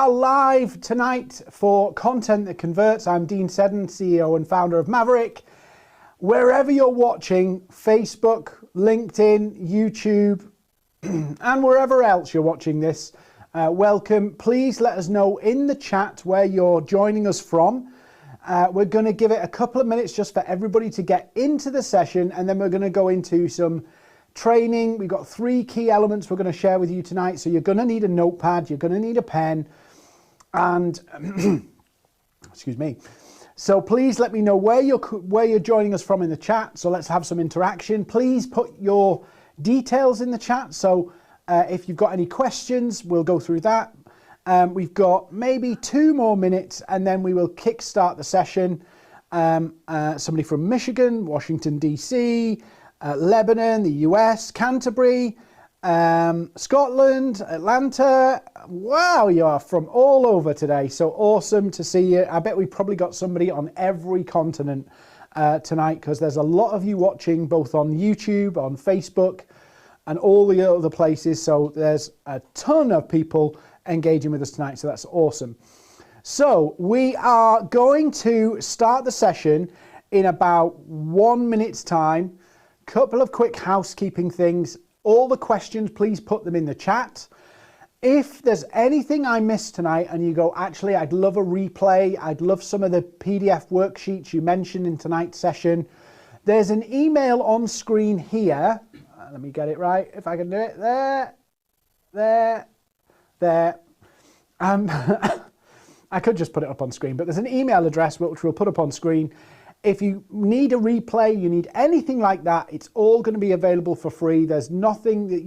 are live tonight for Content That Converts. I'm Dean Seddon, CEO and founder of Maverick. Wherever you're watching, Facebook, LinkedIn, YouTube, and wherever else you're watching this, welcome. Please let us know in the chat where you're joining us from. We're going to give it a couple of minutes just for everybody to get into the session, and then we're going to go into some training. We've got 3 key elements we're going to share with you tonight. So you're going to need a notepad, you're going to need a pen, and excuse me. So please let me know where you're joining us from in the chat. So let's have some interaction. Please put your details in the chat. So if you've got any questions, we'll go through that. We've got maybe 2 more minutes, and then we will kickstart the session. Somebody from Michigan, Washington, DC, Lebanon, the US, Canterbury, Scotland, Atlanta. Wow, you are from all over today. So awesome to see you. I bet we probably got somebody on every continent tonight, because there's a lot of you watching both on YouTube, on Facebook, and all the other places. So there's a ton of people engaging with us tonight. So that's awesome. So we are going to start the session in about 1 minute's time. Couple of quick housekeeping things. All the questions, please put them in the chat. If there's anything I missed tonight and you go, actually, I'd love a replay, I'd love some of the PDF worksheets you mentioned in tonight's session, there's an email on screen here. Let me get it right, if I can do it. There. I could just put it up on screen, but there's an email address which we'll put up on screen. If you need a replay, you need anything like that, it's all going to be available for free. There's nothing that,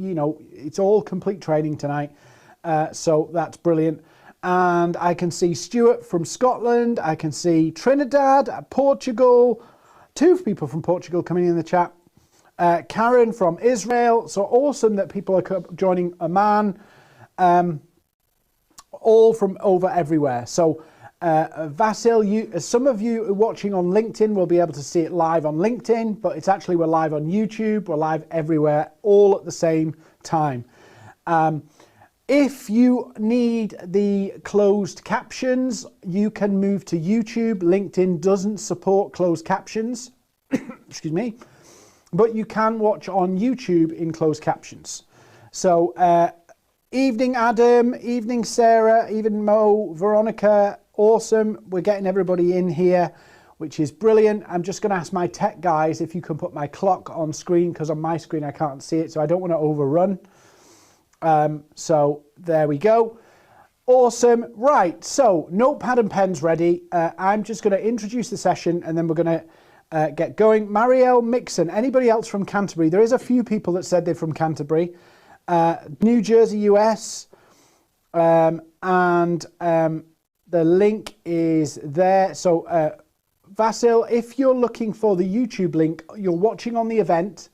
it's all complete training tonight. So that's brilliant. And I can see Stuart from Scotland. I can see Trinidad, Portugal, 2 people from Portugal coming in the chat. Karen from Israel. So awesome that people are joining Oman. All from over everywhere. So Vasil, some of you watching on LinkedIn will be able to see it live on LinkedIn, but it's actually we're live on YouTube, we're live everywhere, all at the same time. If you need the closed captions, you can move to YouTube. LinkedIn doesn't support closed captions, excuse me, but you can watch on YouTube in closed captions. So evening Adam, evening Sarah, even Mo, Veronica, awesome. We're getting everybody in here, which is brilliant. I'm just going to ask my tech guys if you can put my clock on screen, because on my screen I can't see it, so I don't want to overrun. So there we go. Awesome. Right, so notepad and pens ready. I'm just going to introduce the session, and then we're going to get going. Marielle Mixon, anybody else from Canterbury? There is a few people that said they're from Canterbury. New Jersey, US, and the link is there. So Vasil, if you're looking for the YouTube link, you're watching on the event,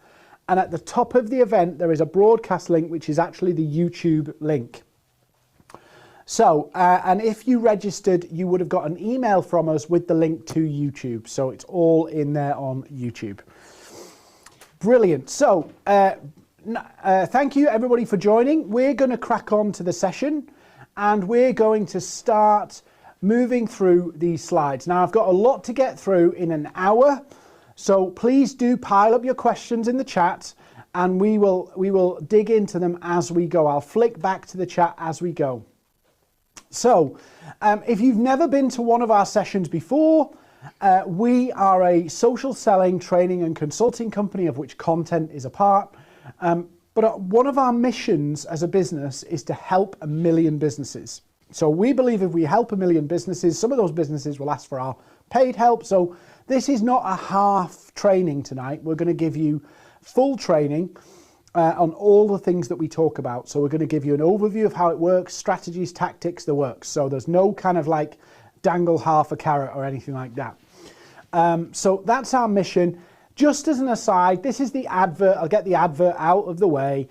and at the top of the event there is a broadcast link which is actually the YouTube link. So and if you registered, you would have got an email from us with the link to YouTube. So it's all in there on YouTube. Brilliant. So thank you everybody for joining. We're going to crack on to the session, and we're going to start moving through these slides. Now I've got a lot to get through in an hour, so please do pile up your questions in the chat, and we will dig into them as we go. I'll flick back to the chat as we go. So if you've never been to one of our sessions before, we are a social selling, training and consulting company of which Content is a part. But one of our missions as a business is to help 1 million businesses. So we believe if we help 1 million businesses, some of those businesses will ask for our paid help. So this is not a half training tonight. We're going to give you full training on all the things that we talk about. So we're going to give you an overview of how it works, strategies, tactics, the works. So there's no kind of like dangle half a carrot or anything like that. So that's our mission. Just as an aside, this is the advert. I'll get the advert out of the way.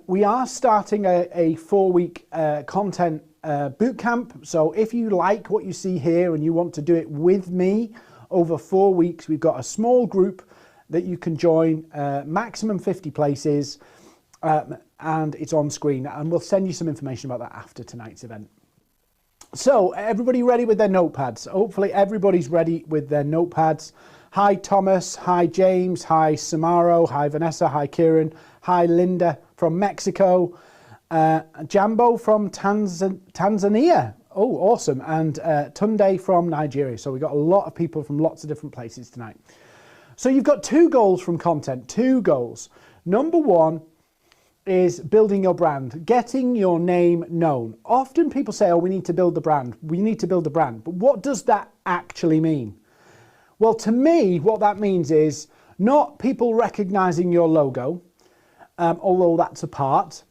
We are starting a 4-week content bootcamp. So if you like what you see here and you want to do it with me over 4 weeks, we've got a small group that you can join, maximum 50 places, and it's on screen. And we'll send you some information about that after tonight's event. So everybody ready with their notepads? Hopefully everybody's ready with their notepads. Hi Thomas, hi James, hi Samaro, hi Vanessa, hi Kieran, hi Linda from Mexico, Jambo from Tanzania. Oh, awesome. And Tunde from Nigeria. So we've got a lot of people from lots of different places tonight. So you've got 2 goals from content, 2 goals. Number 1 is building your brand, getting your name known. Often people say, oh, we need to build the brand. We need to build a brand. But what does that actually mean? Well, to me, what that means is not people recognizing your logo, although that's a part.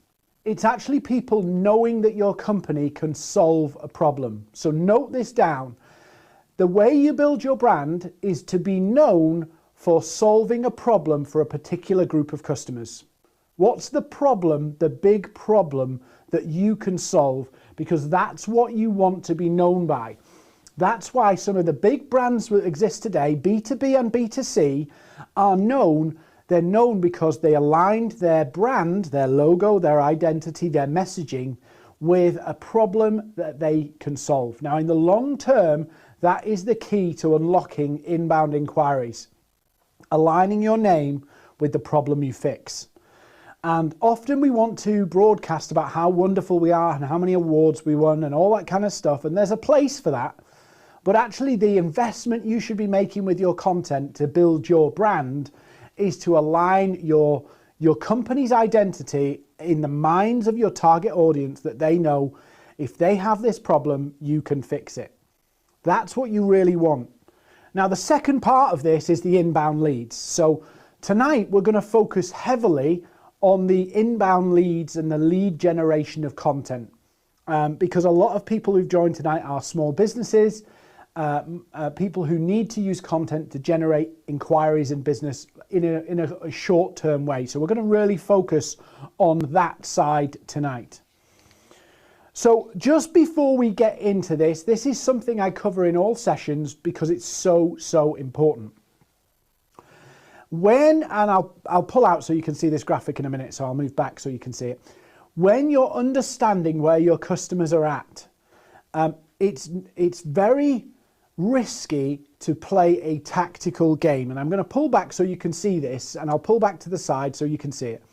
It's actually people knowing that your company can solve a problem. So note this down. The way you build your brand is to be known for solving a problem for a particular group of customers. What's the problem, the big problem that you can solve? Because that's what you want to be known by. That's why some of the big brands that exist today, B2B and B2C, are known. They're known because they aligned their brand, their logo, their identity, their messaging with a problem that they can solve. Now, in the long term, that is the key to unlocking inbound inquiries. Aligning your name with the problem you fix. And often we want to broadcast about how wonderful we are and how many awards we won and all that kind of stuff. And there's a place for that. But actually the investment you should be making with your content to build your brand is to align your company's identity in the minds of your target audience, that they know if they have this problem, you can fix it. That's what you really want. Now, the second part of this is the inbound leads. So tonight we're going to focus heavily on the inbound leads and the lead generation of content, because a lot of people who've joined tonight are small businesses, people who need to use content to generate inquiries in business in a short-term way. So we're going to really focus on that side tonight. So just before we get into this is something I cover in all sessions because it's so important. And I'll pull out so you can see this graphic in a minute, so I'll move back so you can see it. When you're understanding where your customers are at, it's very risky to play a tactical game. And I'm going to pull back so you can see this, and I'll pull back to the side so you can see it.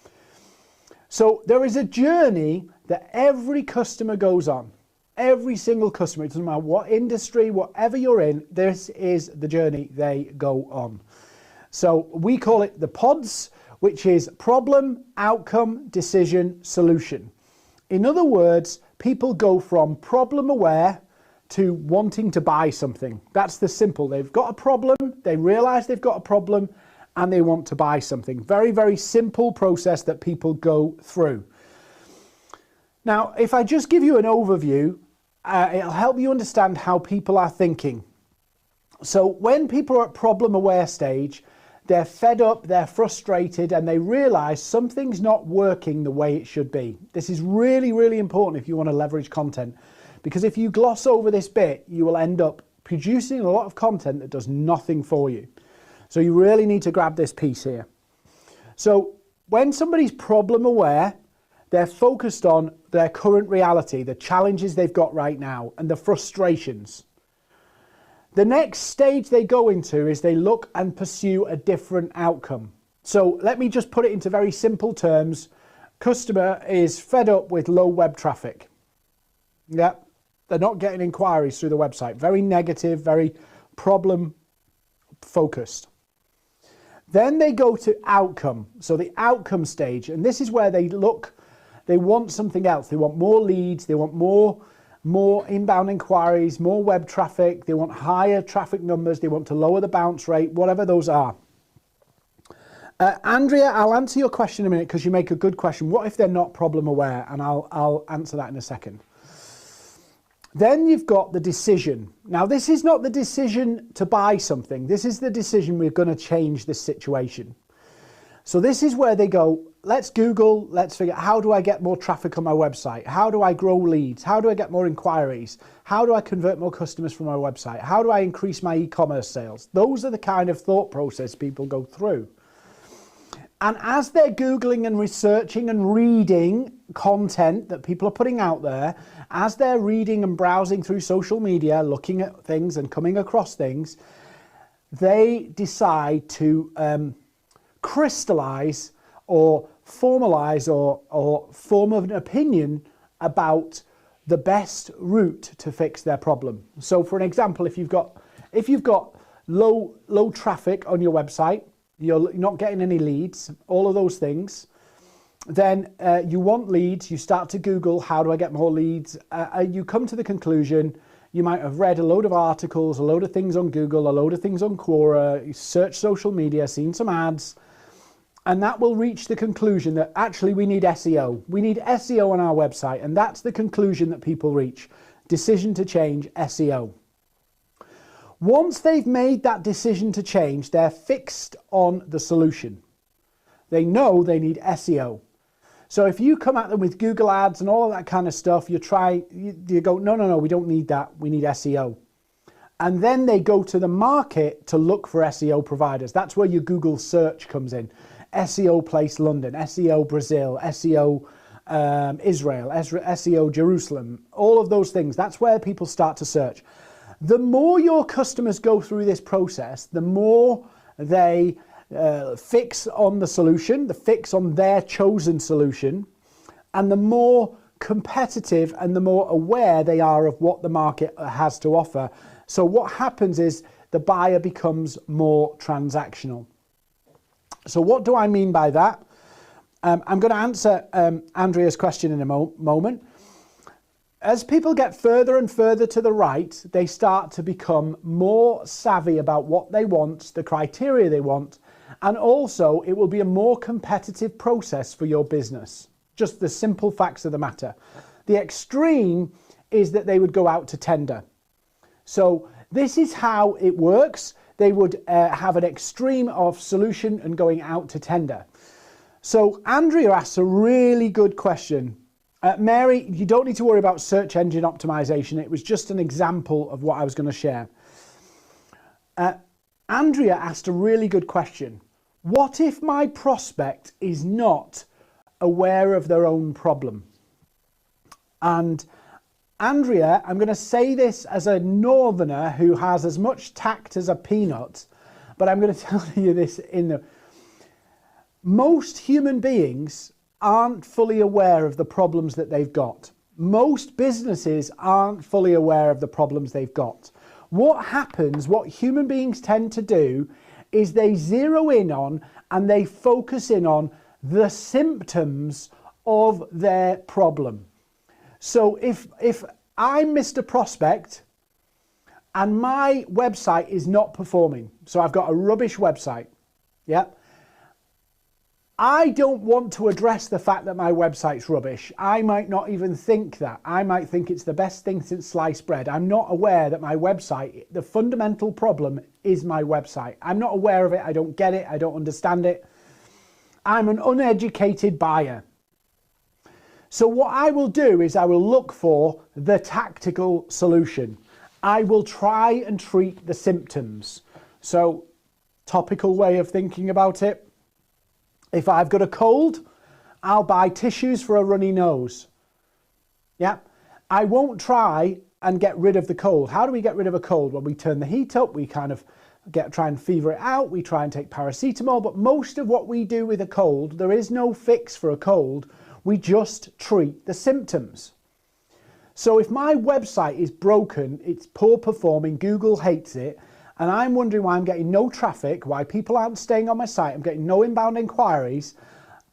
So there is a journey that every customer goes on. Every single customer, it doesn't matter what industry, whatever you're in, this is the journey they go on. So we call it the PODS, which is problem, outcome, decision, solution. In other words, people go from problem aware to wanting to buy something. That's the simple. They've got a problem, they realize they've got a problem, and they want to buy something. Very, very simple process that people go through. Now, if I just give you an overview, it'll help you understand how people are thinking. So when people are at problem aware stage, they're fed up, they're frustrated, and they realize something's not working the way it should be. This is really, really important if you want to leverage content, because if you gloss over this bit, you will end up producing a lot of content that does nothing for you. So you really need to grab this piece here. So when somebody's problem aware, they're focused on their current reality, the challenges they've got right now, and the frustrations. The next stage they go into is they look and pursue a different outcome. So let me just put it into very simple terms. Customer is fed up with low web traffic. Yeah, they're not getting inquiries through the website. Very negative, very problem focused. Then they go to outcome. So the outcome stage, and this is where they look, they want something else. They want more leads, they want more inbound inquiries, more web traffic, they want higher traffic numbers, they want to lower the bounce rate, whatever those are. Andrea, I'll answer your question in a minute because you make a good question. What if they're not problem aware? And I'll answer that in a second. Then you've got the decision. Now, this is not the decision to buy something. This is the decision we're going to change this situation. So this is where they go, let's Google, let's figure out how do I get more traffic on my website? How do I grow leads? How do I get more inquiries? How do I convert more customers from my website? How do I increase my e-commerce sales? Those are the kind of thought process people go through. And as they're Googling and researching and reading content that people are putting out there, as they're reading and browsing through social media, looking at things and coming across things, they decide to crystallize or formalize or form an opinion about the best route to fix their problem. So for an example, if you've got low traffic on your website, you're not getting any leads, all of those things, then you want leads. You start to Google, how do I get more leads? You come to the conclusion, you might have read a load of articles, a load of things on Google, a load of things on Quora, you search social media, seen some ads, and that will reach the conclusion that actually we need SEO. We need SEO on our website, and that's the conclusion that people reach. Decision to change, SEO. Once they've made that decision to change, they're fixed on the solution. They know they need SEO. So if you come at them with Google ads and all of that kind of stuff, you go, no, we don't need that. We need SEO. And then they go to the market to look for SEO providers. That's where your Google search comes in. SEO Place London, SEO Brazil, SEO Israel, SEO Jerusalem, all of those things. That's where people start to search. The more your customers go through this process, the more they fix on the solution, the fix on their chosen solution, and the more competitive and the more aware they are of what the market has to offer. So what happens is the buyer becomes more transactional. So what do I mean by that? I'm going to answer Andrea's question in a moment. As people get further and further to the right, they start to become more savvy about what they want, the criteria they want, and also it will be a more competitive process for your business. Just the simple facts of the matter. The extreme is that they would go out to tender. So this is how it works. They would have an extreme of solution and going out to tender. So Andrea asks a really good question. Mary, you don't need to worry about search engine optimization. It was just an example of what I was going to share. Andrea asked a really good question. What if my prospect is not aware of their own problem? And Andrea, I'm going to say this as a northerner who has as much tact as a peanut, but I'm going to tell you this most human beings aren't fully aware of the problems that they've got. Most businesses aren't fully aware of the problems they've got. What happens, what human beings tend to do, is they zero in on and they focus in on the symptoms of their problem. So if I'm Mr. Prospect and my website is not performing, so I've got a rubbish website, yeah, I don't want to address the fact that my website's rubbish. I might not even think that. I might think it's the best thing since sliced bread. I'm not aware that my website, the fundamental problem is my website. I'm not aware of it. I don't get it. I don't understand it. I'm an uneducated buyer. So what I will do is I will look for the tactical solution. I will try and treat the symptoms. So, topical way of thinking about it. If I've got a cold, I'll buy tissues for a runny nose. Yeah, I won't try and get rid of the cold. How do we get rid of a cold? Well, we turn the heat up, we kind of try and fever it out, we try and take paracetamol, but most of what we do with a cold, there is no fix for a cold, we just treat the symptoms. So if my website is broken, it's poor performing, Google hates it, and I'm wondering why I'm getting no traffic, why people aren't staying on my site, I'm getting no inbound inquiries,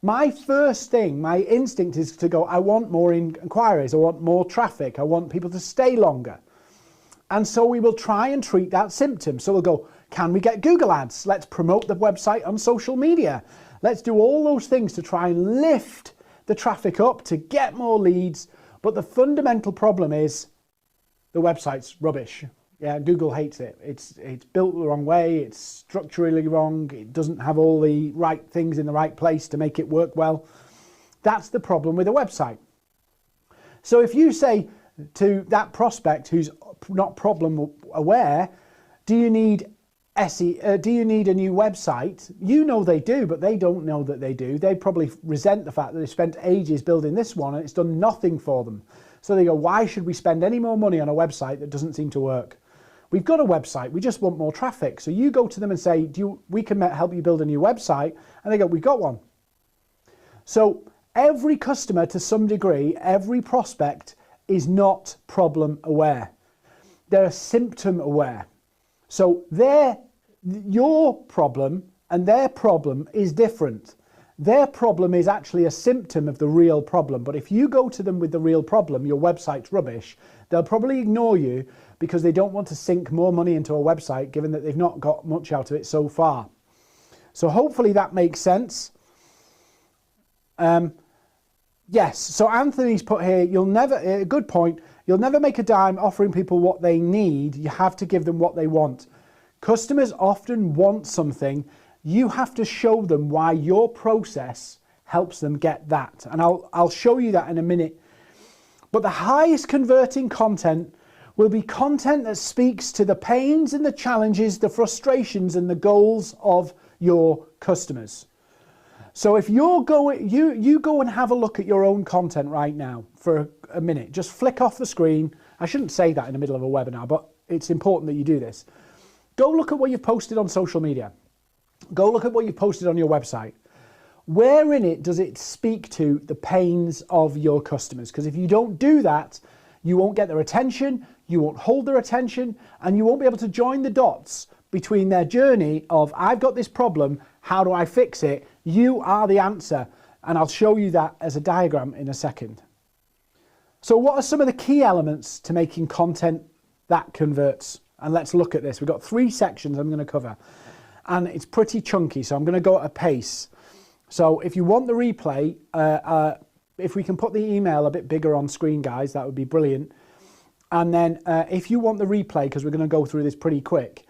my first thing, my instinct is to go, I want more inquiries, I want more traffic, I want people to stay longer. And so we will try and treat that symptom. So we'll go, can we get Google ads? Let's promote the website on social media. Let's do all those things to try and lift the traffic up to get more leads. But the fundamental problem is the website's rubbish. Yeah, Google hates it. It's built the wrong way. It's structurally wrong. It doesn't have all the right things in the right place to make it work well. That's the problem with a website. So if you say to that prospect who's not problem aware, do you need do you need a new website? You know they do, but they don't know that they do. They probably resent the fact that they spent ages building this one and it's done nothing for them. So they go, why should we spend any more money on a website that doesn't seem to work? We've got a website, we just want more traffic. So you go to them and say, we can help you build a new website. And they go, we've got one. So every customer, to some degree, every prospect is not problem aware. They're symptom aware. So your problem and their problem is different. Their problem is actually a symptom of the real problem. But if you go to them with the real problem, your website's rubbish, they'll probably ignore you because they don't want to sink more money into a website given that they've not got much out of it so far. So hopefully that makes sense. Yes, so Anthony's put here, a good point, you'll never make a dime offering people what they need. You have to give them what they want. Customers often want something. You have to show them why your process helps them get that. And I'll show you that in a minute. But the highest converting content will be content that speaks to the pains and the challenges, the frustrations and the goals of your customers. So if you're going, you go and have a look at your own content right now for a minute. Just flick off the screen. I shouldn't say that in the middle of a webinar, but it's important that you do this. Go look at what you've posted on social media. Go look at what you've posted on your website. Where in it does it speak to the pains of your customers? Because if you don't do that, you won't get their attention, you won't hold their attention, and you won't be able to join the dots between their journey of, I've got this problem, how do I fix it? You are the answer. And I'll show you that as a diagram in a second. So what are some of the key elements to making content that converts? And let's look at this. We've got 3 sections I'm going to cover. And it's pretty chunky, so I'm going to go at a pace. So if you want the replay, if we can put the email a bit bigger on screen, guys, that would be brilliant. And then if you want the replay, because we're going to go through this pretty quick,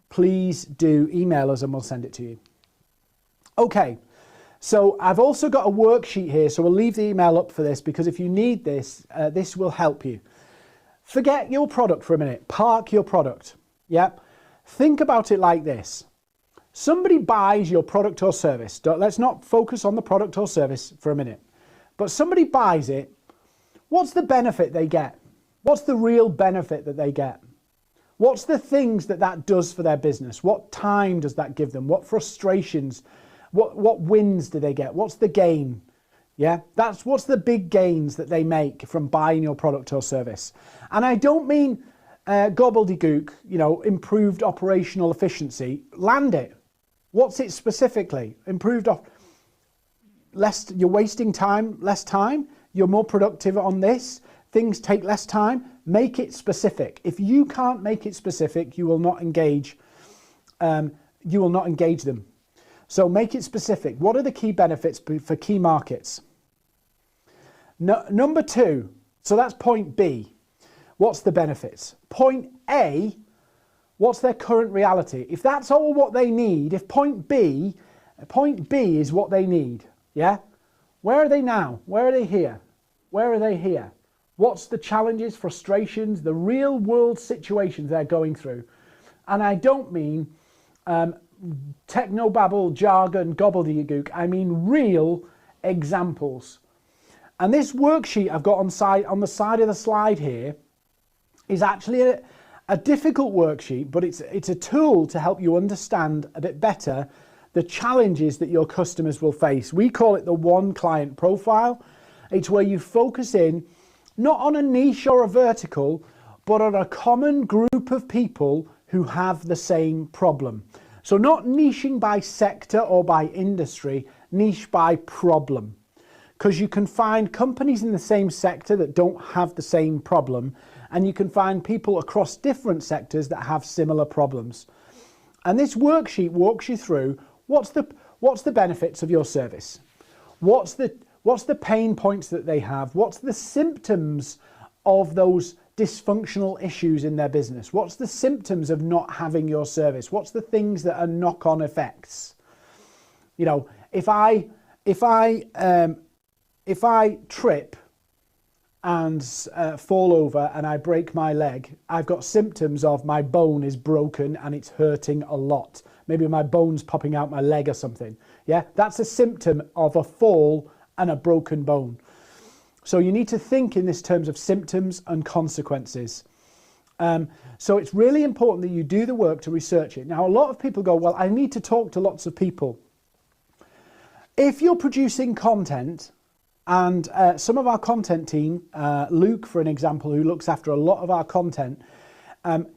please do email us and we'll send it to you. Okay, so I've also got a worksheet here, so we'll leave the email up for this because if you need this, this will help you. Forget your product for a minute. Park your product. Yep. Think about it like this. Somebody buys your product or service. Let's not focus on the product or service for a minute. But somebody buys it. What's the benefit they get? What's the real benefit that they get? What's the things that does for their business? What time does that give them? What frustrations? What wins do they get? What's the gain? Yeah, what's the big gains that they make from buying your product or service. And I don't mean gobbledygook, improved operational efficiency. Land it. What's it specifically? You're wasting time, less time. You're more productive on this. Things take less time. Make it specific. If you can't make it specific, you will not engage. You will not engage them. So make it specific. What are the key benefits for key markets? Number 2. So that's point B. What's the benefits? Point A. What's their current reality? If that's all what they need, if point B is what they need, yeah? Where are they now? Where are they here? Where are they here? What's the challenges, frustrations, the real world situations they're going through? And I don't mean technobabble, jargon, gobbledygook. I mean real examples. And this worksheet I've got on the side of the slide here is actually a difficult worksheet, but it's a tool to help you understand a bit better the challenges that your customers will face. We call it the one client profile. It's where you focus in not on a niche or a vertical, but on a common group of people who have the same problem. So not niching by sector or by industry, niche by problem. Because you can find companies in the same sector that don't have the same problem, and you can find people across different sectors that have similar problems. And this worksheet walks you through what's the benefits of your service? What's the pain points that they have? What's the symptoms of those dysfunctional issues in their business? What's the symptoms of not having your service? What's the things that are knock-on effects? If I trip and fall over and I break my leg, I've got symptoms of my bone is broken and it's hurting a lot. Maybe my bone's popping out my leg or something. Yeah, that's a symptom of a fall and a broken bone. So you need to think in this terms of symptoms and consequences. So it's really important that you do the work to research it. Now, a lot of people go, well, I need to talk to lots of people. If you're producing content, and some of our content team, Luke, for an example, who looks after a lot of our content,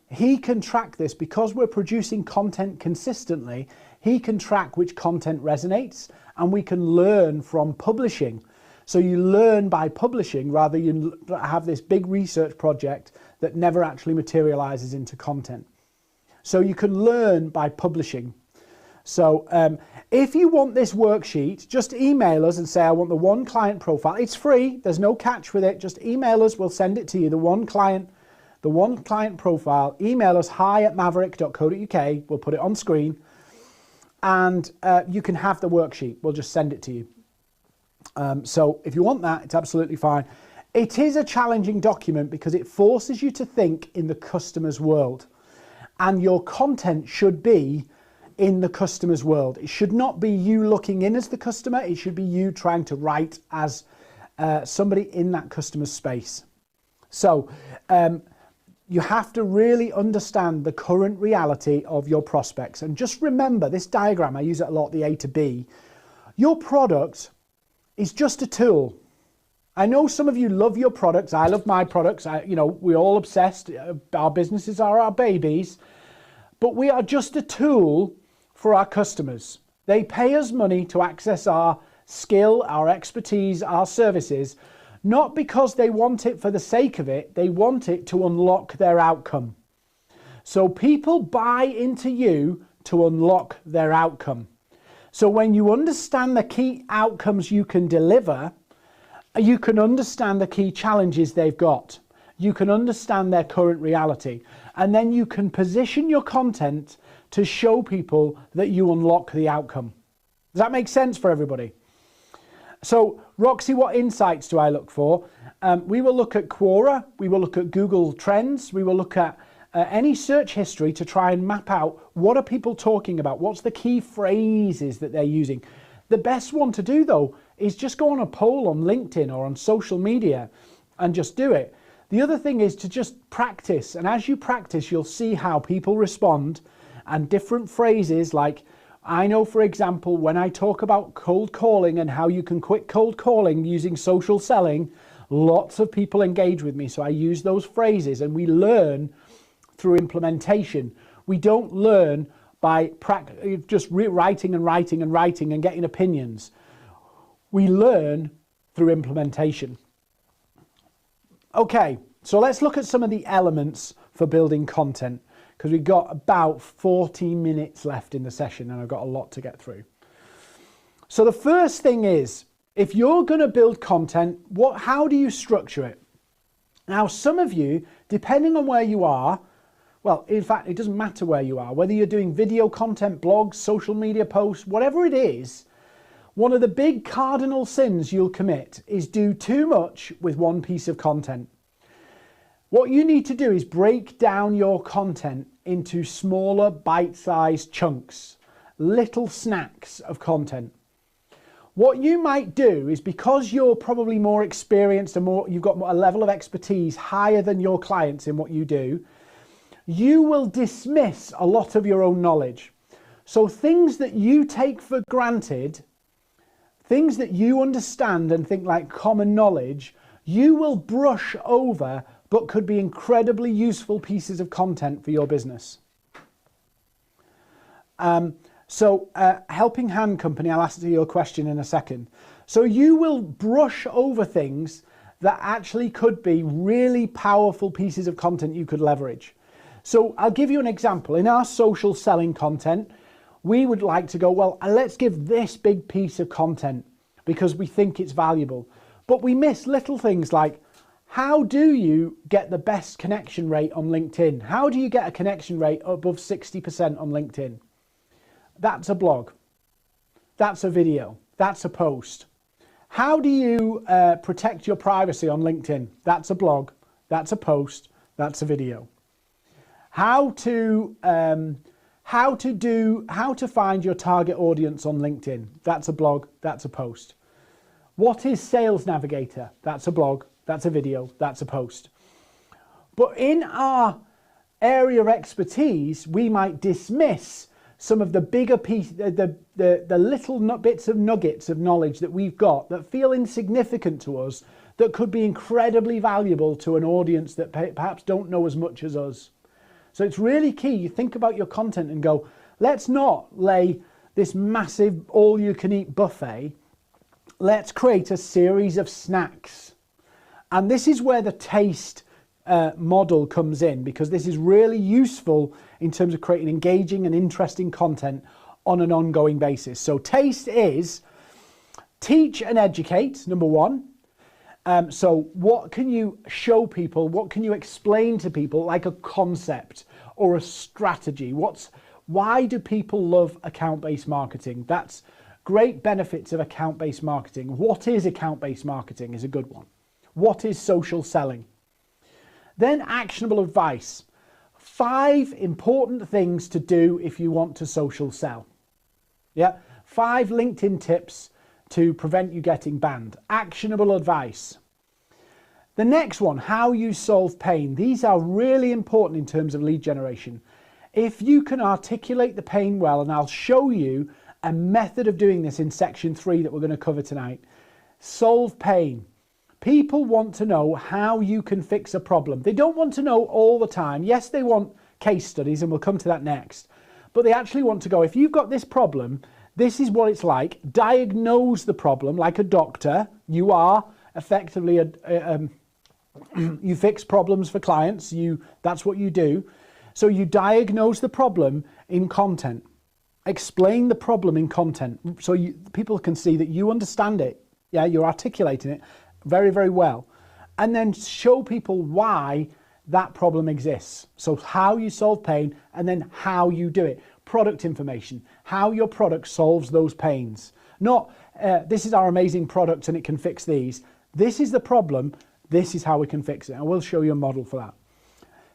he can track this because we're producing content consistently. He can track which content resonates, and we can learn from publishing. So you learn by publishing rather than have this big research project that never actually materializes into content. So you can learn by publishing. So if you want this worksheet, just email us and say, I want the one client profile. It's free. There's no catch with it. Just email us. We'll send it to you. The one client profile. Email us hi@maverick.co.uk. We'll put it on screen. And you can have the worksheet. We'll just send it to you. So if you want that, it's absolutely fine. It is a challenging document because it forces you to think in the customer's world. And your content should be in the customer's world. It should not be you looking in as the customer. It should be you trying to write as somebody in that customer's space. So you have to really understand the current reality of your prospects. And just remember this diagram, I use it a lot, the A to B. Your product is just a tool. I know some of you love your products. I love my products. We're all obsessed. Our businesses are our babies. But we are just a tool for our customers. They pay us money to access our skill, our expertise, our services, not because they want it for the sake of it. They want it to unlock their outcome. So people buy into you to unlock their outcome. So when you understand the key outcomes you can deliver, you can understand the key challenges they've got. You can understand their current reality. And then you can position your content to show people that you unlock the outcome. Does that make sense for everybody? So, Roxy, what insights do I look for? We will look at Quora. We will look at Google Trends. We will look at any search history to try and map out what are people talking about? What's the key phrases that they're using? The best one to do, though, is just go on a poll on LinkedIn or on social media and just do it. The other thing is to just practice. And as you practice, you'll see how people respond, and different phrases like, I know, for example, when I talk about cold calling and how you can quit cold calling using social selling, lots of people engage with me. So I use those phrases and we learn through implementation. We don't learn by just writing and getting opinions. We learn through implementation. Okay, so let's look at some of the elements for building content, because we've got about 40 minutes left in the session and I've got a lot to get through. So the first thing is, if you're going to build content, how do you structure it? Now, some of you, depending on where you are, well, in fact, it doesn't matter where you are, whether you're doing video content, blogs, social media posts, whatever it is, one of the big cardinal sins you'll commit is do too much with one piece of content. What you need to do is break down your content into smaller bite-sized chunks, little snacks of content. What you might do is, because you're probably more experienced and you've got a level of expertise higher than your clients in what you do, you will dismiss a lot of your own knowledge. So things that you take for granted, things that you understand and think like common knowledge, you will brush over, but could be incredibly useful pieces of content for your business. Helping Hand Company, I'll answer your question in a second. So you will brush over things that actually could be really powerful pieces of content you could leverage. So I'll give you an example. In our social selling content, we would like to go, well, let's give this big piece of content because we think it's valuable. But we miss little things like, how do you get the best connection rate on LinkedIn? How do you get a connection rate above 60% on LinkedIn? That's a blog. That's a video. That's a post. How do you protect your privacy on LinkedIn? That's a blog, that's a post, that's a video. How to find your target audience on LinkedIn? That's a blog, that's a post. What is Sales Navigator? That's a blog, that's a video, that's a post. But in our area of expertise, we might dismiss some of the bigger the little bits of nuggets of knowledge that we've got that feel insignificant to us, that could be incredibly valuable to an audience that perhaps don't know as much as us. So it's really key. You think about your content and go, let's not lay this massive all-you-can-eat buffet. Let's create a series of snacks. And this is where the taste model comes in, because this is really useful in terms of creating engaging and interesting content on an ongoing basis. So taste is teach and educate, number one. So what can you show people? What can you explain to people, like a concept or a strategy? Why do people love account-based marketing? That's great benefits of account-based marketing. What is account-based marketing is a good one. What is social selling? Then actionable advice. 5 important things to do if you want to social sell. Yeah, 5 LinkedIn tips to prevent you getting banned. Actionable advice. The next one, how you solve pain. These are really important in terms of lead generation. If you can articulate the pain well, and I'll show you a method of doing this in section 3 that we're going to cover tonight. Solve pain. People want to know how you can fix a problem. They don't want to know all the time. Yes, they want case studies, and we'll come to that next. But they actually want to go, if you've got this problem, this is what it's like. Diagnose the problem like a doctor. You are effectively you fix problems for clients. That's what you do. So you diagnose the problem in content. Explain the problem in content so people can see that you understand it. Yeah, you're articulating it very, very well. And then show people why that problem exists. So how you solve pain, and then how you do it. Product information, how your product solves those pains. Not, this is our amazing product and it can fix these. This is the problem, this is how we can fix it. And we'll show you a model for that.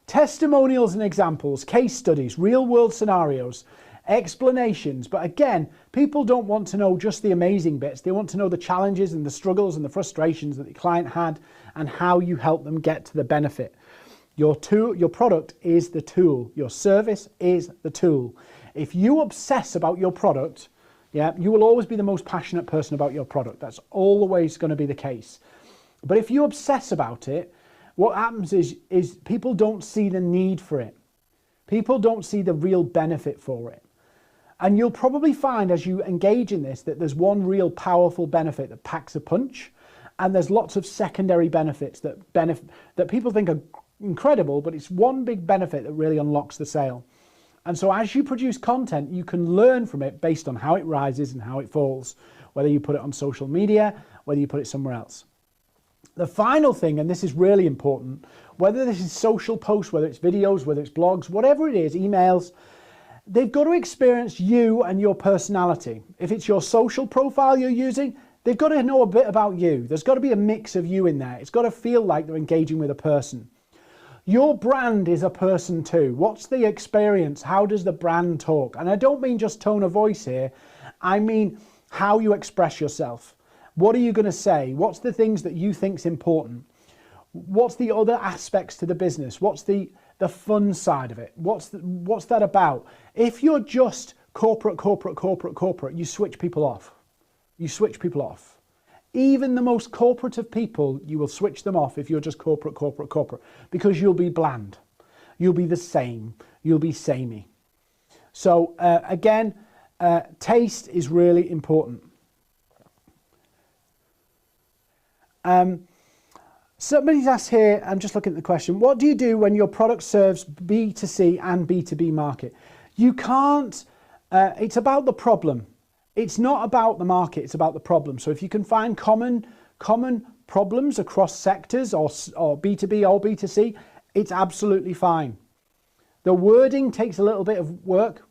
Testimonials and examples, case studies, real world scenarios, explanations. But again, people don't want to know just the amazing bits. They want to know the challenges and the struggles and the frustrations that the client had and how you help them get to the benefit. Your product is the tool. Your service is the tool. If you obsess about your product, yeah, you will always be the most passionate person about your product. That's always going to be the case. But if you obsess about it, what happens is people don't see the need for it. People don't see the real benefit for it. And you'll probably find as you engage in this that there's one real powerful benefit that packs a punch, and there's lots of secondary benefits that people think are incredible, but it's one big benefit that really unlocks the sale. And so as you produce content, you can learn from it based on how it rises and how it falls, whether you put it on social media, whether you put it somewhere else. The final thing, and this is really important, whether this is social posts, whether it's videos, whether it's blogs, whatever it is, emails, they've got to experience you and your personality. If it's your social profile you're using, they've got to know a bit about you. There's got to be a mix of you in there. It's got to feel like they're engaging with a person. Your brand is a person too. What's the experience? How does the brand talk? And I don't mean just tone of voice here. I mean how you express yourself. What are you going to say? What's the things that you think's important? What's the other aspects to the business? What's the fun side of it? What's that about? If you're just corporate, you switch people off. You switch people off. Even the most corporate of people, you will switch them off if you're just corporate, because you'll be bland. You'll be the same. You'll be samey. So again, taste is really important. Somebody's asked here, I'm just looking at the question, what do you do when your product serves B2C and B2B market? You can't, it's about the problem. It's not about the market, it's about the problem. So if you can find common problems across sectors or B2B or B2C, it's absolutely fine. The wording takes a little bit of work,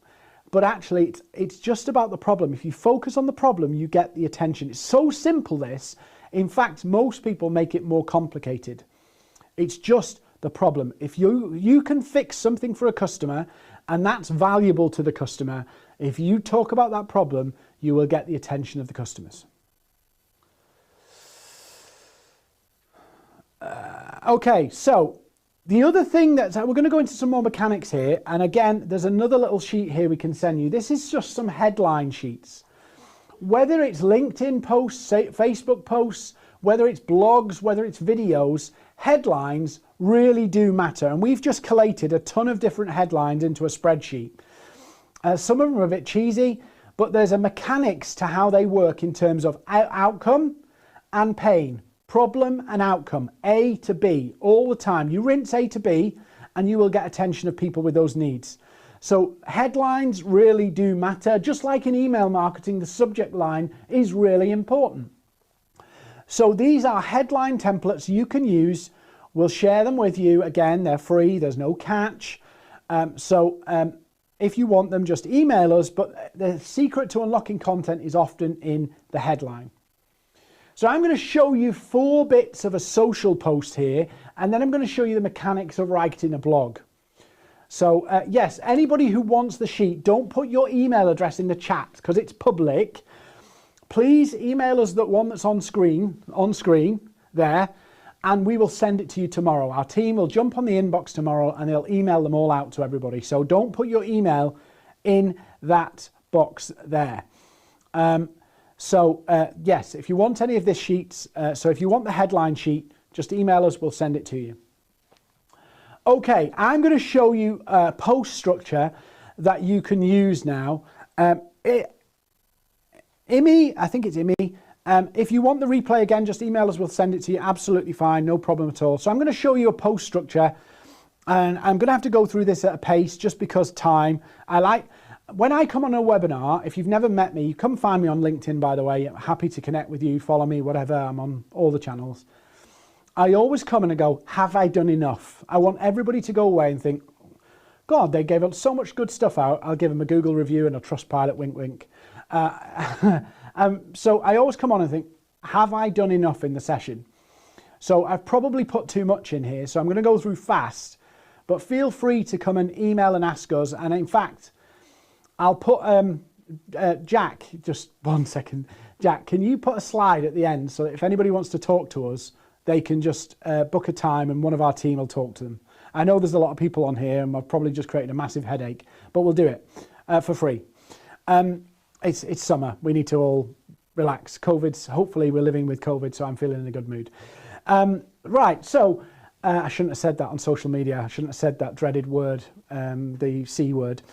but actually it's just about the problem. If you focus on the problem, you get the attention. It's so simple, this. In fact, most people make it more complicated. It's just the problem. If you can fix something for a customer and that's valuable to the customer, if you talk about that problem, you will get the attention of the customers. Okay, so the other thing we're going to go into some more mechanics here. And again, there's another little sheet here we can send you. This is just some headline sheets. Whether it's LinkedIn posts, Facebook posts, whether it's blogs, whether it's videos, headlines really do matter. And we've just collated a ton of different headlines into a spreadsheet. Some of them are a bit cheesy, but there's a mechanics to how they work in terms of outcome and pain, problem and outcome, A to B, all the time. You rinse A to B and you will get attention of people with those needs. So headlines really do matter. Just like in email marketing, the subject line is really important. So these are headline templates you can use. We'll share them with you. Again, they're free. There's no catch. If you want them, just email us. But the secret to unlocking content is often in the headline. So I'm going to show you 4 bits of a social post here, and then I'm going to show you the mechanics of writing a blog. So yes, anybody who wants the sheet, don't put your email address in the chat because it's public. Please email us the one that's on screen there, and we will send it to you tomorrow. Our team will jump on the inbox tomorrow and they'll email them all out to everybody. So don't put your email in that box there. Yes, if you want any of this sheets, so if you want the headline sheet, just email us, we'll send it to you. Okay, I'm going to show you a post structure that you can use now. I think it's Imi. If you want the replay again, just email us, we'll send it to you. Absolutely fine, no problem at all. So I'm going to show you a post structure, and I'm going to have to go through this at a pace just because time. When I come on a webinar, if you've never met me, come find me on LinkedIn, by the way. I'm happy to connect with you, follow me, whatever. I'm on all the channels. I always come in and go, have I done enough? I want everybody to go away and think, God, they gave us so much good stuff out. I'll give them a Google review and a Trustpilot, wink, wink. So I always come on and think, have I done enough in the session? So I've probably put too much in here. So I'm going to go through fast, but feel free to come and email and ask us. And in fact, I'll put, Jack, just 1 second. Jack, can you put a slide at the end so that if anybody wants to talk to us, they can just book a time and one of our team will talk to them. I know there's a lot of people on here and I've probably just created a massive headache, but we'll do it for free. It's summer. We need to all relax. Hopefully we're living with COVID, so I'm feeling in a good mood. Right, so I shouldn't have said that on social media. I shouldn't have said that dreaded word, the C word.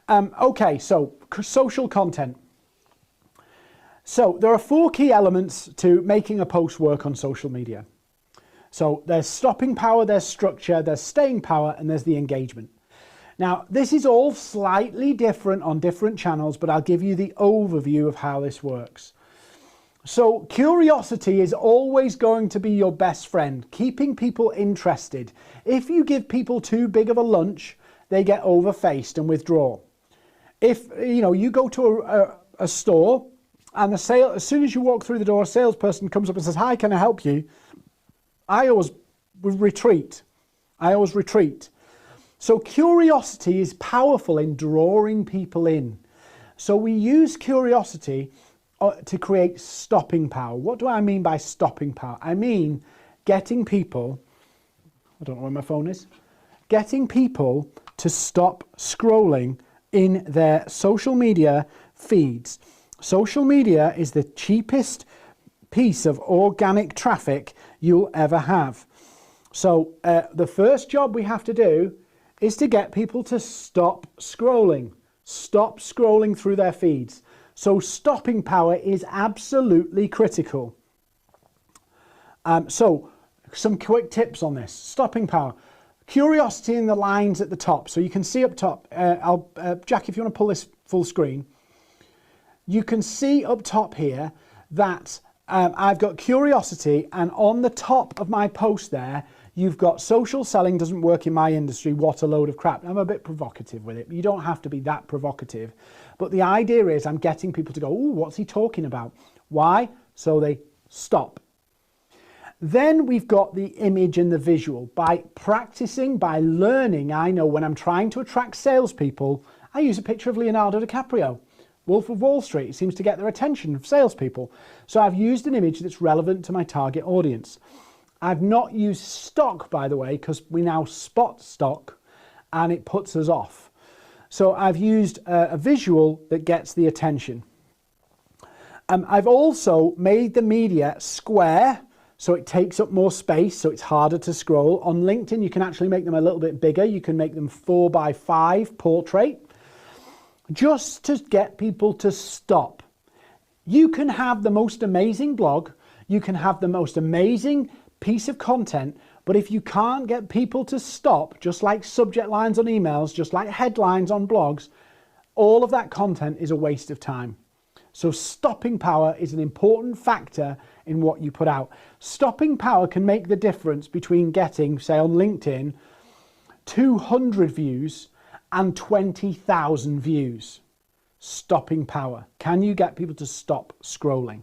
Okay, so social content. So there are 4 key elements to making a post work on social media. So there's stopping power, there's structure, there's staying power, and there's the engagement. Now, this is all slightly different on different channels, but I'll give you the overview of how this works. So curiosity is always going to be your best friend, keeping people interested. If you give people too big of a lunch, they get over-faced and withdraw. If you go to a store and as soon as you walk through the door, a salesperson comes up and says, "Hi, can I help you?" I always retreat. So curiosity is powerful in drawing people in. So we use curiosity to create stopping power. What do I mean by stopping power? I mean getting people, I don't know where my phone is, getting people to stop scrolling in their social media feeds. Social media is the cheapest piece of organic traffic you'll ever have. So the first job we have to do is to get people to stop scrolling through their feeds. So stopping power is absolutely critical. So some quick tips on this. Stopping power. Curiosity in the lines at the top. So you can see up top, Jack, if you want to pull this full screen, you can see up top here that I've got curiosity, and on the top of my post there, You've got social selling doesn't work in my industry, what a load of crap. I'm a bit provocative with it. You don't have to be that provocative. But the idea is I'm getting people to go, oh, what's he talking about? Why? So they stop. Then we've got the image and the visual. By practicing, by learning, I know when I'm trying to attract salespeople, I use a picture of Leonardo DiCaprio. Wolf of Wall Street. It seems to get the attention of salespeople. So I've used an image that's relevant to my target audience. I've not used stock, by the way, because we now spot stock and it puts us off. So I've used a visual that gets the attention. I've also made the media square, so it takes up more space, so it's harder to scroll. On LinkedIn, you can actually make them a little bit bigger. You can make them 4x5 portrait, just to get people to stop. You can have the most amazing blog, you can have the most amazing piece of content, but if you can't get people to stop, just like subject lines on emails, just like headlines on blogs, all of that content is a waste of time. So stopping power is an important factor in what you put out. Stopping power can make the difference between getting, say on LinkedIn, 200 views and 20,000 views. Stopping power. Can you get people to stop scrolling?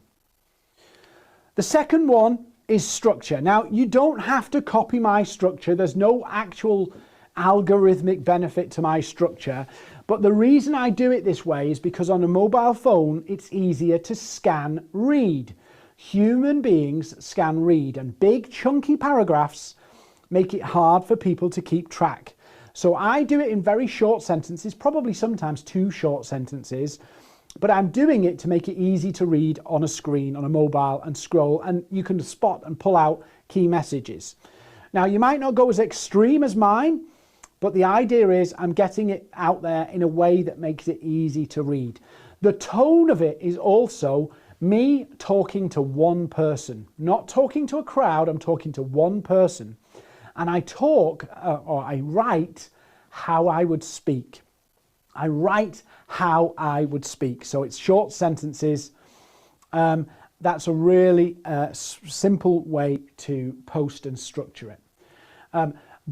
The second one is structure. Now, you don't have to copy my structure. There's no actual algorithmic benefit to my structure. But the reason I do it this way is because on a mobile phone, it's easier to scan read. Human beings scan read, and big chunky paragraphs make it hard for people to keep track. So I do it in very short sentences, probably sometimes 2 short sentences, but I'm doing it to make it easy to read on a screen, on a mobile, and scroll, and you can spot and pull out key messages. Now, you might not go as extreme as mine, but the idea is I'm getting it out there in a way that makes it easy to read. The tone of it is also me talking to one person, not talking to a crowd, I'm talking to one person. And I talk, or I write how I would speak. I write how I would speak. So it's short sentences. That's a really simple way to post and structure it.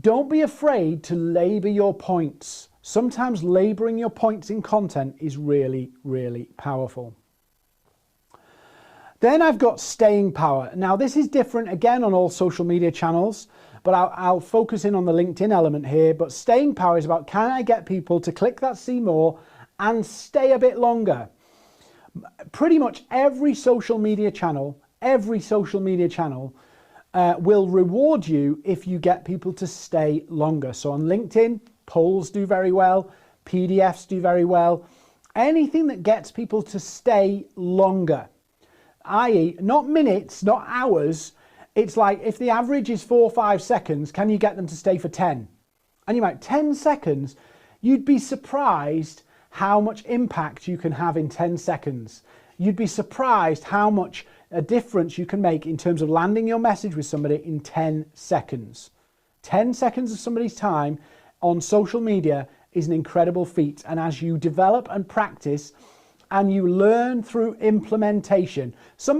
Don't be afraid to labor your points. Sometimes laboring your points in content is really, really powerful. Then I've got staying power. Now this is different again on all social media channels, but I'll focus in on the LinkedIn element here. But staying power is about, can I get people to click that see more and stay a bit longer? Pretty much every social media channel will reward you if you get people to stay longer. So on LinkedIn, polls do very well, PDFs do very well. Anything that gets people to stay longer, i.e. not minutes, not hours. It's like if the average is 4 or 5 seconds, can you get them to stay for 10? And you might, 10 seconds, you'd be surprised how much impact you can have in 10 seconds. You'd be surprised how much a difference you can make in terms of landing your message with somebody in 10 seconds. 10 seconds of somebody's time on social media is an incredible feat. And as you develop and practice and you learn through implementation,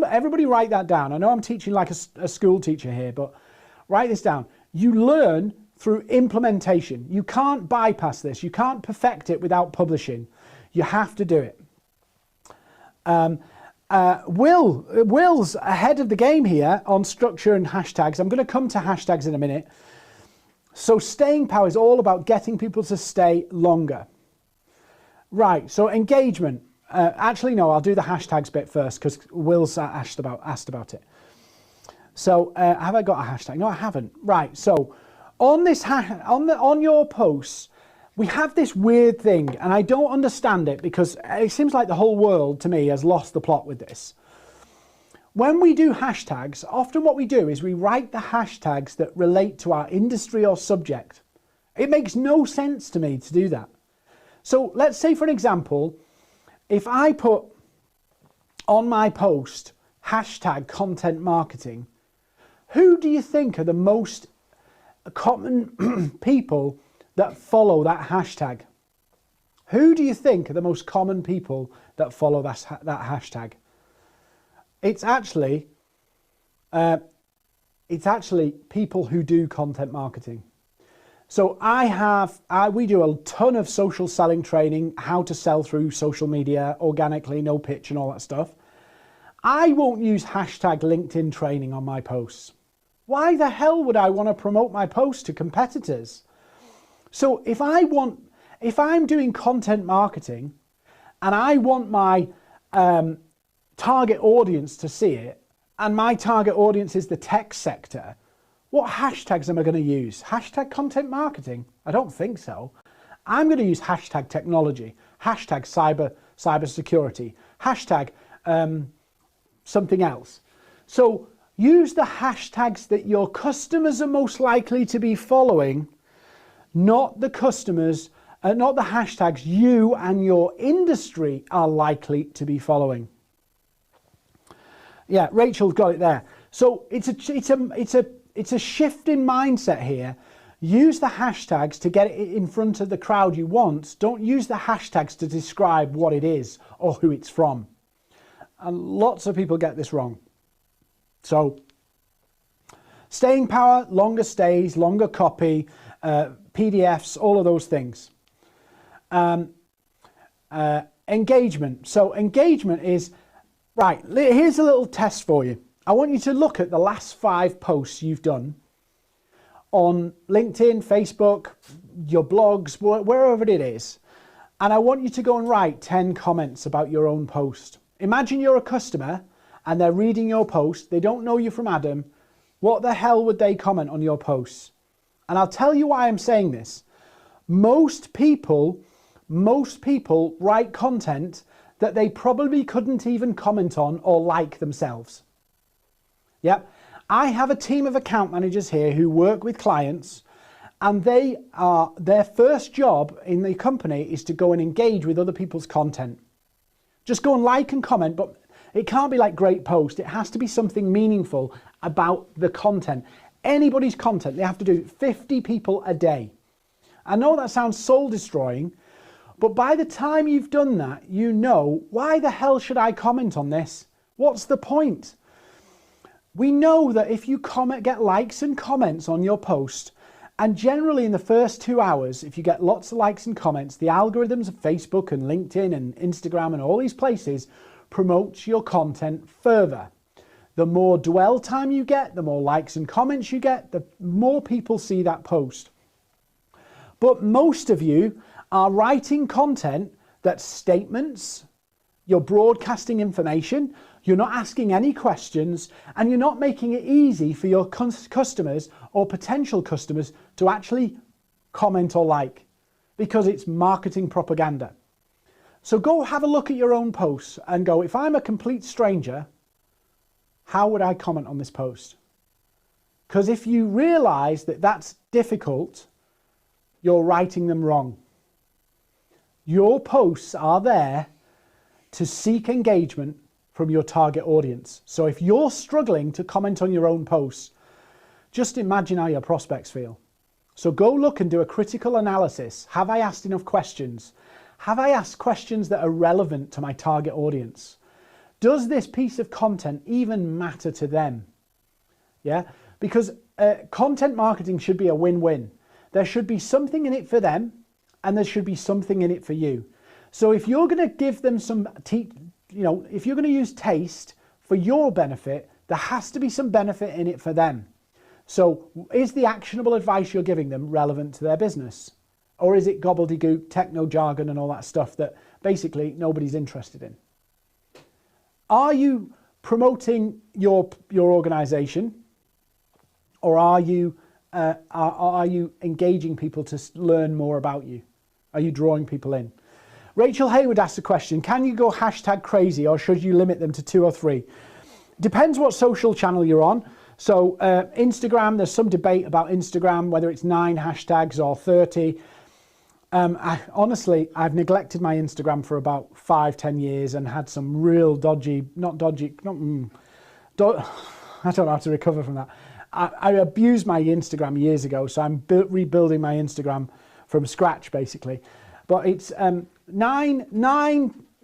everybody write that down. I know I'm teaching like a school teacher here, but write this down. You learn through implementation. You can't bypass this. You can't perfect it without publishing. You have to do it. Will's ahead of the game here on structure and hashtags. I'm going to come to hashtags in a minute. So staying power is all about getting people to stay longer. Right, so engagement. Actually, no, I'll do the hashtags bit first because Will's asked about it. So have I got a hashtag? No, I haven't. Right, so on this on your posts, we have this weird thing, and I don't understand it because it seems like the whole world to me has lost the plot with this. When we do hashtags, often what we do is we write the hashtags that relate to our industry or subject. It makes no sense to me to do that. So let's say, for an example, if I put on my post hashtag content marketing, who do you think are the most common people that follow that hashtag? Who do you think are the most common people that follow that hashtag? It's actually It's actually people who do content marketing. So we do a ton of social selling training, how to sell through social media organically, no pitch and all that stuff. I won't use hashtag LinkedIn training on my posts. Why the hell would I want to promote my posts to competitors? So if I'm doing content marketing and I want my target audience to see it, and my target audience is the tech sector, what hashtags am I going to use? Hashtag content marketing? I don't think so. I'm going to use hashtag technology, hashtag cybersecurity, hashtag something else. So use the hashtags that your customers are most likely to be following, not the customers, not the hashtags you and your industry are likely to be following. Yeah, Rachel's got it there. So it's a shift in mindset here. Use the hashtags to get it in front of the crowd you want. Don't use the hashtags to describe what it is or who it's from. And lots of people get this wrong. So staying power, longer stays, longer copy, PDFs, all of those things. Engagement. So engagement is, right, here's a little test for you. I want you to look at the last 5 posts you've done on LinkedIn, Facebook, your blogs, wherever it is. And I want you to go and write 10 comments about your own post. Imagine you're a customer and they're reading your post. They don't know you from Adam. What the hell would they comment on your posts? And I'll tell you why I'm saying this. Most people write content that they probably couldn't even comment on or like themselves. Yep. I have a team of account managers here who work with clients, and their first job in the company is to go and engage with other people's content. Just go and like and comment, but it can't be like great post. It has to be something meaningful about the content. Anybody's content, they have to do 50 people a day. I know that sounds soul destroying, but by the time you've done that, you know, why the hell should I comment on this? What's the point? We know that if you get likes and comments on your post, and generally in the first 2 hours, if you get lots of likes and comments, the algorithms of Facebook and LinkedIn and Instagram and all these places promotes your content further. The more dwell time you get, the more likes and comments you get, the more people see that post. But most of you are writing content that's statements, you're broadcasting information, you're not asking any questions, and you're not making it easy for your customers or potential customers to actually comment or like, because it's marketing propaganda. So go have a look at your own posts and go, if I'm a complete stranger, how would I comment on this post? Because if you realize that that's difficult, you're writing them wrong. Your posts are there to seek engagement from your target audience. So if you're struggling to comment on your own posts, just imagine how your prospects feel. So go look and do a critical analysis. Have I asked enough questions? Have I asked questions that are relevant to my target audience? Does this piece of content even matter to them? Yeah, because content marketing should be a win-win. There should be something in it for them, and there should be something in it for you. So if you're going to give them some, if you're going to use taste for your benefit, there has to be some benefit in it for them. So is the actionable advice you're giving them relevant to their business? Or is it gobbledygook, techno jargon and all that stuff that basically nobody's interested in? Are you promoting your organization, or are you engaging people to learn more about you? Are you drawing people in? Rachel Hayward asked a question, can you go hashtag crazy or should you limit them to 2 or 3? Depends what social channel you're on. So Instagram, there's some debate about Instagram, whether it's 9 hashtags or 30. Honestly, I've neglected my Instagram for about 5-10 years and had some real I don't know how to recover from that. I abused my Instagram years ago, so I'm rebuilding my Instagram from scratch, basically. But it's 9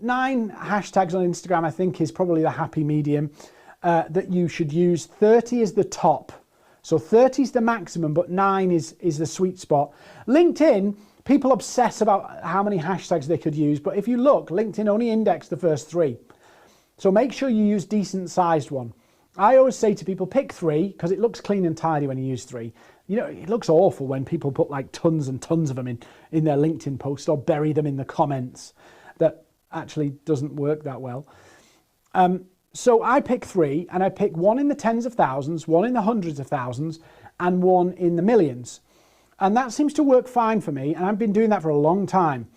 hashtags on Instagram, I think, is probably the happy medium that you should use. 30 is the top. So 30 is the maximum, but 9 is the sweet spot. LinkedIn, people obsess about how many hashtags they could use, but if you look, LinkedIn only indexed the first 3. So make sure you use decent sized one. I always say to people, pick 3 because it looks clean and tidy when you use 3. You know, it looks awful when people put like tons and tons of them in their LinkedIn post or bury them in the comments. That actually doesn't work that well. So I pick 3, and I pick 1 in the tens of thousands, 1 in the hundreds of thousands, and 1 in the millions. And that seems to work fine for me, and I've been doing that for a long time.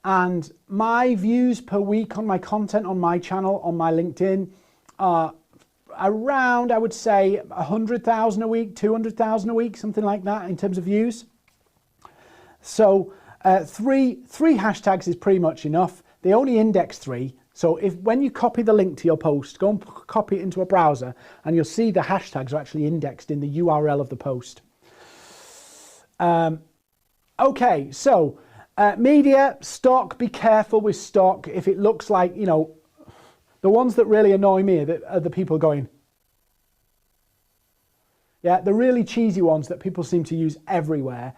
And my views per week on my content on my channel, on my LinkedIn, are around, I would say, 100,000 a week, 200,000 a week, something like that in terms of views. So three hashtags is pretty much enough. They only index 3. So when you copy the link to your post, go and copy it into a browser, and you'll see the hashtags are actually indexed in the URL of the post. Okay, so media, stock, be careful with stock. If it looks like, you know, the ones that really annoy me are the people going, yeah, the really cheesy ones that people seem to use everywhere.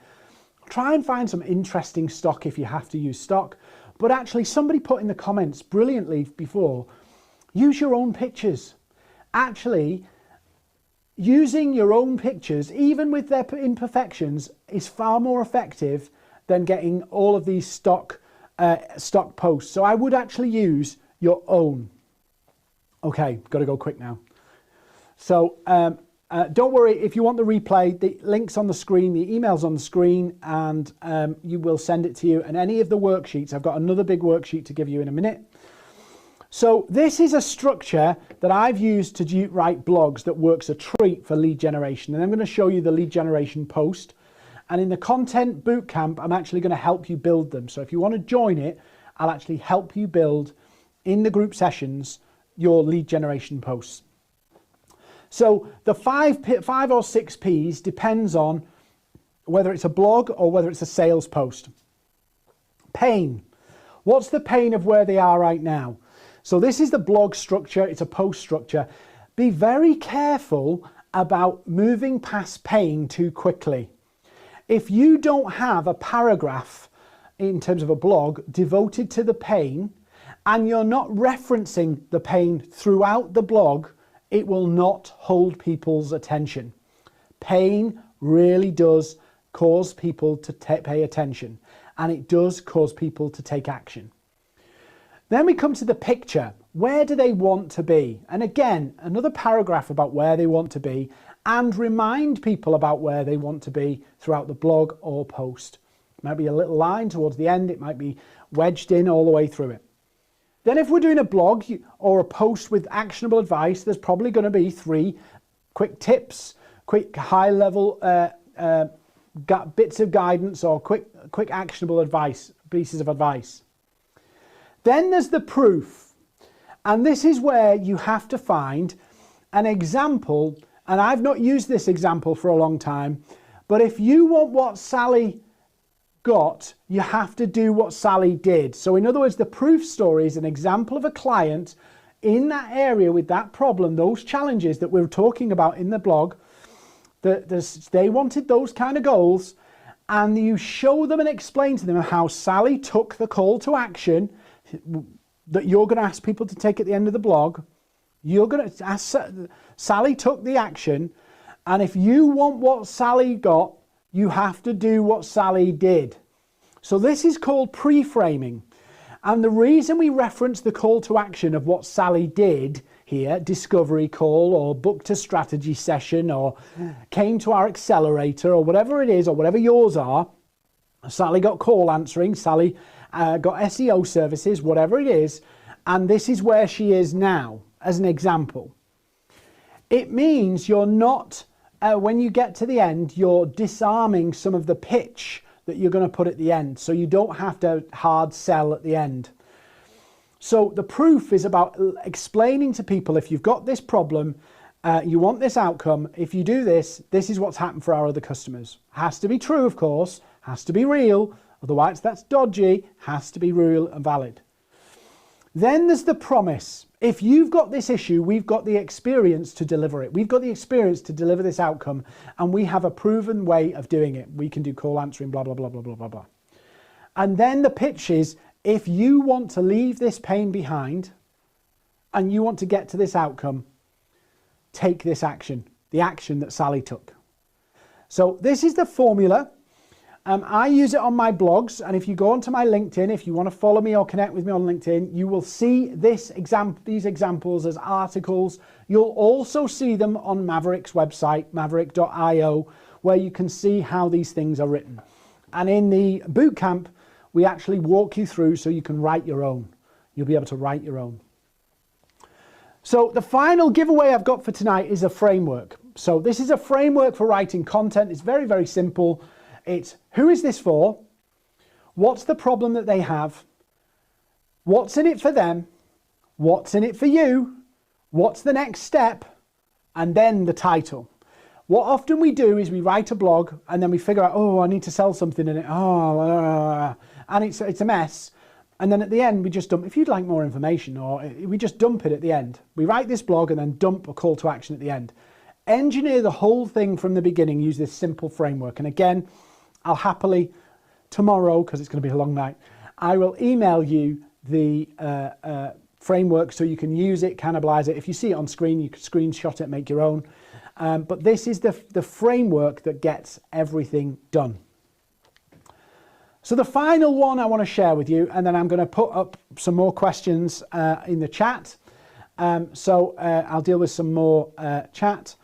Try and find some interesting stock if you have to use stock. But actually, somebody put in the comments brilliantly before, use your own pictures. Actually, using your own pictures, even with their imperfections, is far more effective than getting all of these stock posts. So I would actually use your own. Okay, got to go quick now. So don't worry, if you want the replay, the link's on the screen, the email's on the screen, and you will send it to you. And any of the worksheets, I've got another big worksheet to give you in a minute. So this is a structure that I've used to write blogs that works a treat for lead generation. And I'm going to show you the lead generation post. And in the content bootcamp, I'm actually going to help you build them. So if you want to join it, I'll actually help you build in the group sessions your lead generation posts. So the 5 or 6 P's depends on whether it's a blog or whether it's a sales post. Pain. What's the pain of where they are right now? So this is the blog structure. It's a post structure. Be very careful about moving past pain too quickly. If you don't have a paragraph in terms of a blog devoted to the pain, and you're not referencing the pain throughout the blog, it will not hold people's attention. Pain really does cause people to pay attention, and it does cause people to take action. Then we come to the picture. Where do they want to be? And again, another paragraph about where they want to be, and remind people about where they want to be throughout the blog or post. It might be a little line towards the end. It might be wedged in all the way through it. Then if we're doing a blog or a post with actionable advice, there's probably going to be 3 quick tips, quick high-level bits of guidance, or quick actionable advice, pieces of advice. Then there's the proof. And this is where you have to find an example. And I've not used this example for a long time, but if you want what Sally got, you have to do what Sally did. So in other words, the proof story is an example of a client in that area with that problem, those challenges that we're talking about in the blog, they wanted those kind of goals, and you show them and explain to them how Sally took the call to action that you're going to ask people to take at the end of the blog. You're going to ask, Sally took the action, and if you want what Sally got, you have to do what Sally did. So this is called pre-framing. And the reason we reference the call to action of what Sally did here, discovery call or booked a strategy session or came to our accelerator or whatever it is, or whatever yours are, Sally got call answering, Sally got SEO services, whatever it is, and this is where she is now, as an example. It means you're not, when you get to the end, you're disarming some of the pitch that you're going to put at the end, so you don't have to hard sell at the end. So the proof is about explaining to people, if you've got this problem, you want this outcome, if you do this, this is what's happened for our other customers. Has to be true, of course, has to be real, otherwise that's dodgy, has to be real and valid. Then there's the promise. If you've got this issue, we've got the experience to deliver it. We've got the experience to deliver this outcome, and we have a proven way of doing it. We can do call answering, blah, blah, blah, blah, blah, blah, blah. And then the pitch is, if you want to leave this pain behind and you want to get to this outcome, take this action, the action that Sally took. So this is the formula. I use it on my blogs, and if you go onto my LinkedIn, if you want to follow me or connect with me on LinkedIn, you will see these examples as articles. You'll also see them on Maverick's website, maverick.io, where you can see how these things are written. And in the bootcamp, we actually walk you through so you can write your own. You'll be able to write your own. So the final giveaway I've got for tonight is a framework. So this is a framework for writing content. It's very, very simple. It's who is this for? What's the problem that they have? What's in it for them? What's in it for you? What's the next step? And then the title. What often we do is we write a blog and then we figure out, oh, I need to sell something in it. And it's a mess. And then at the end, we just dump, if you'd like more information, or we just dump it at the end. We write this blog and then dump a call to action at the end. Engineer the whole thing from the beginning, use this simple framework. And again, I'll happily, tomorrow, because it's going to be a long night, I will email you the framework so you can use it, cannibalize it. If you see it on screen, you can screenshot it, make your own. But this is the framework that gets everything done. So the final one I want to share with you, and then I'm going to put up some more questions in the chat. I'll deal with some more chat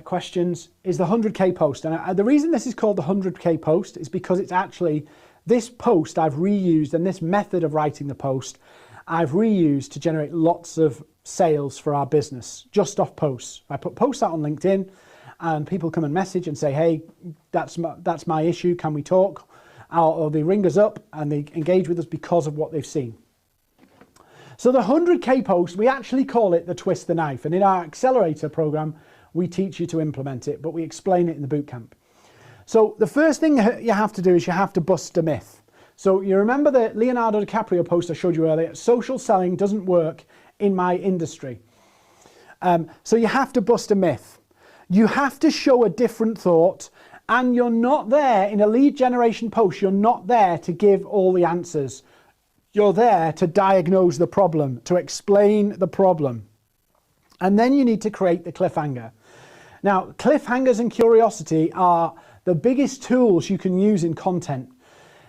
questions, is the 100K post. And the reason this is called the 100K post is because it's actually, this post I've reused, and this method of writing the post I've reused to generate lots of sales for our business, just off posts. I put posts out on LinkedIn and people come and message and say, hey, that's my issue, can we talk? Or they ring us up and they engage with us because of what they've seen. So the 100K post, we actually call it the twist the knife. And in our accelerator program, we teach you to implement it, but we explain it in the bootcamp. So the first thing you have to do is you have to bust a myth. So you remember the Leonardo DiCaprio post I showed you earlier, social selling doesn't work in my industry. So you have to bust a myth. You have to show a different thought, and you're not there in a lead generation post, you're not there to give all the answers. You're there to diagnose the problem, to explain the problem. And then you need to create the cliffhanger. Now, cliffhangers and curiosity are the biggest tools you can use in content.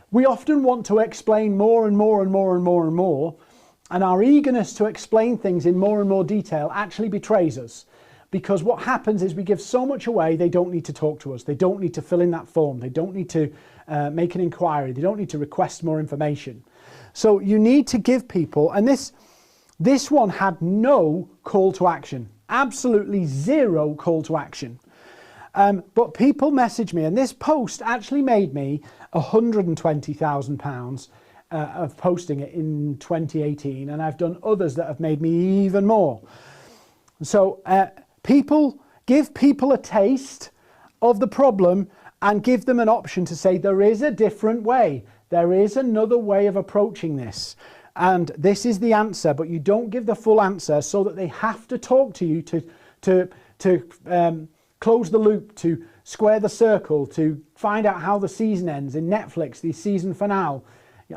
We often want to explain more and more and more and more and more, and our eagerness to explain things in more and more detail actually betrays us. Because what happens is we give so much away, they don't need to talk to us. They don't need to fill in that form. They don't need to make an inquiry. They don't need to request more information. So you need to give people, and this one had no call to action, absolutely zero call to action. But people messaged me, and this post actually made me £120,000 of posting it in 2018, and I've done others that have made me even more. So give people a taste of the problem and give them an option to say there is a different way. There is another way of approaching this. And this is the answer, but you don't give the full answer so that they have to talk to you to close the loop, to square the circle, to find out how the season ends. In Netflix, the season finale,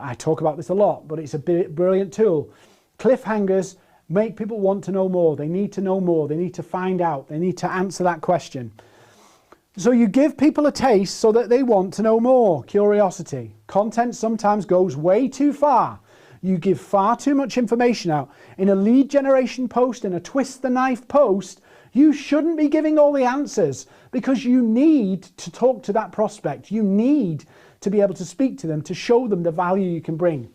I talk about this a lot, but it's a brilliant tool. Cliffhangers make people want to know more. They need to know more. They need to find out. They need to answer that question. So you give people a taste so that they want to know more. Curiosity. Content sometimes goes way too far. You give far too much information out. In a lead generation post, in a twist the knife post, you shouldn't be giving all the answers, because you need to talk to that prospect. You need to be able to speak to them, to show them the value you can bring,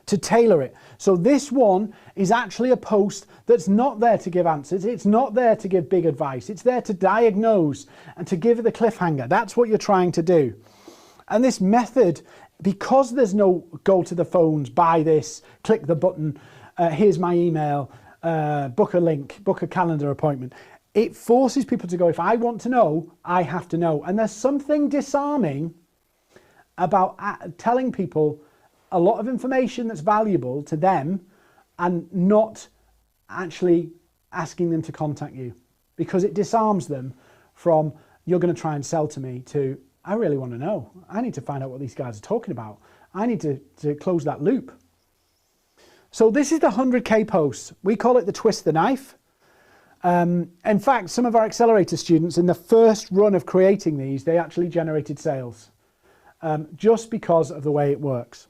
to tailor it. So this one is actually a post that's not there to give answers. It's not there to give big advice. It's there to diagnose and to give the cliffhanger. That's what you're trying to do. And this method, because there's no go to the phones, buy this, click the button, here's my email, book a link, book a calendar appointment. It forces people to go, if I want to know, I have to know. And there's something disarming about telling people a lot of information that's valuable to them and not actually asking them to contact you, because it disarms them from, you're going to try and sell to me, to, I really want to know. I need to find out what these guys are talking about. I need to close that loop. So this is the 100K posts. We call it the twist the knife. In fact, some of our accelerator students, in the first run of creating these, they actually generated sales, just because of the way it works.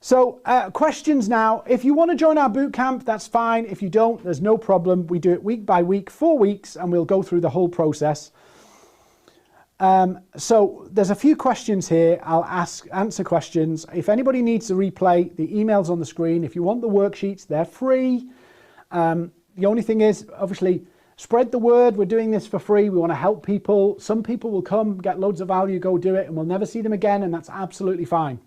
So questions now. If you want to join our bootcamp, that's fine. If you don't, there's no problem. We do it week by week, 4 weeks, and we'll go through the whole process. So there's a few questions here. I'll answer questions. If anybody needs the replay, the email's on the screen. If you want the worksheets, they're free. The only thing is, obviously, spread the word. We're doing this for free. We want to help people. Some people will come, get loads of value, go do it, and we'll never see them again, and that's absolutely fine.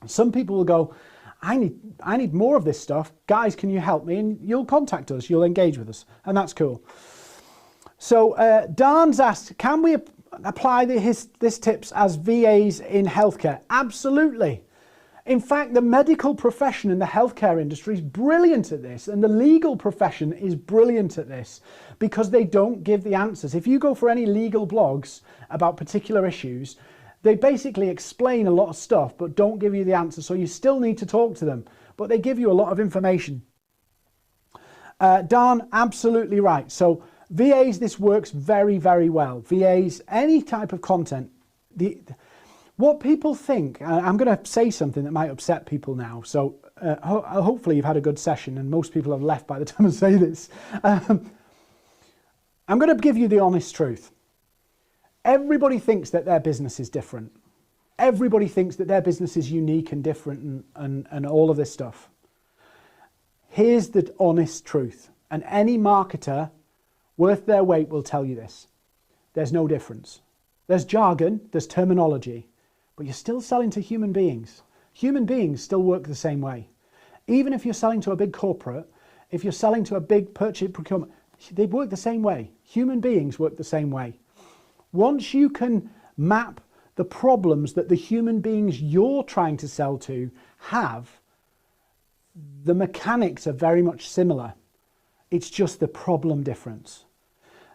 Some people will go, I need more of this stuff. Guys, can you help me? And you'll contact us. You'll engage with us, and that's cool. So Dan's asked, can we apply this tips as VAs in healthcare? Absolutely. In fact, the medical profession in the healthcare industry is brilliant at this, and the legal profession is brilliant at this, because they don't give the answers. If you go for any legal blogs about particular issues, they basically explain a lot of stuff, but don't give you the answer. So you still need to talk to them, but they give you a lot of information. Dan, absolutely right. So VAs, this works very, very well. VAs, any type of content. What people think, I'm going to say something that might upset people now. So hopefully you've had a good session, and most people have left by the time I say this. I'm going to give you the honest truth. Everybody thinks that their business is different. Everybody thinks that their business is unique and different and all of this stuff. Here's the honest truth. And any marketer worth their weight will tell you this. There's no difference. There's jargon, there's terminology, but you're still selling to human beings. Human beings still work the same way. Even if you're selling to a big corporate, if you're selling to a big purchase procurement, they work the same way. Human beings work the same way. Once you can map the problems that the human beings you're trying to sell to have, the mechanics are very much similar. It's just the problem difference.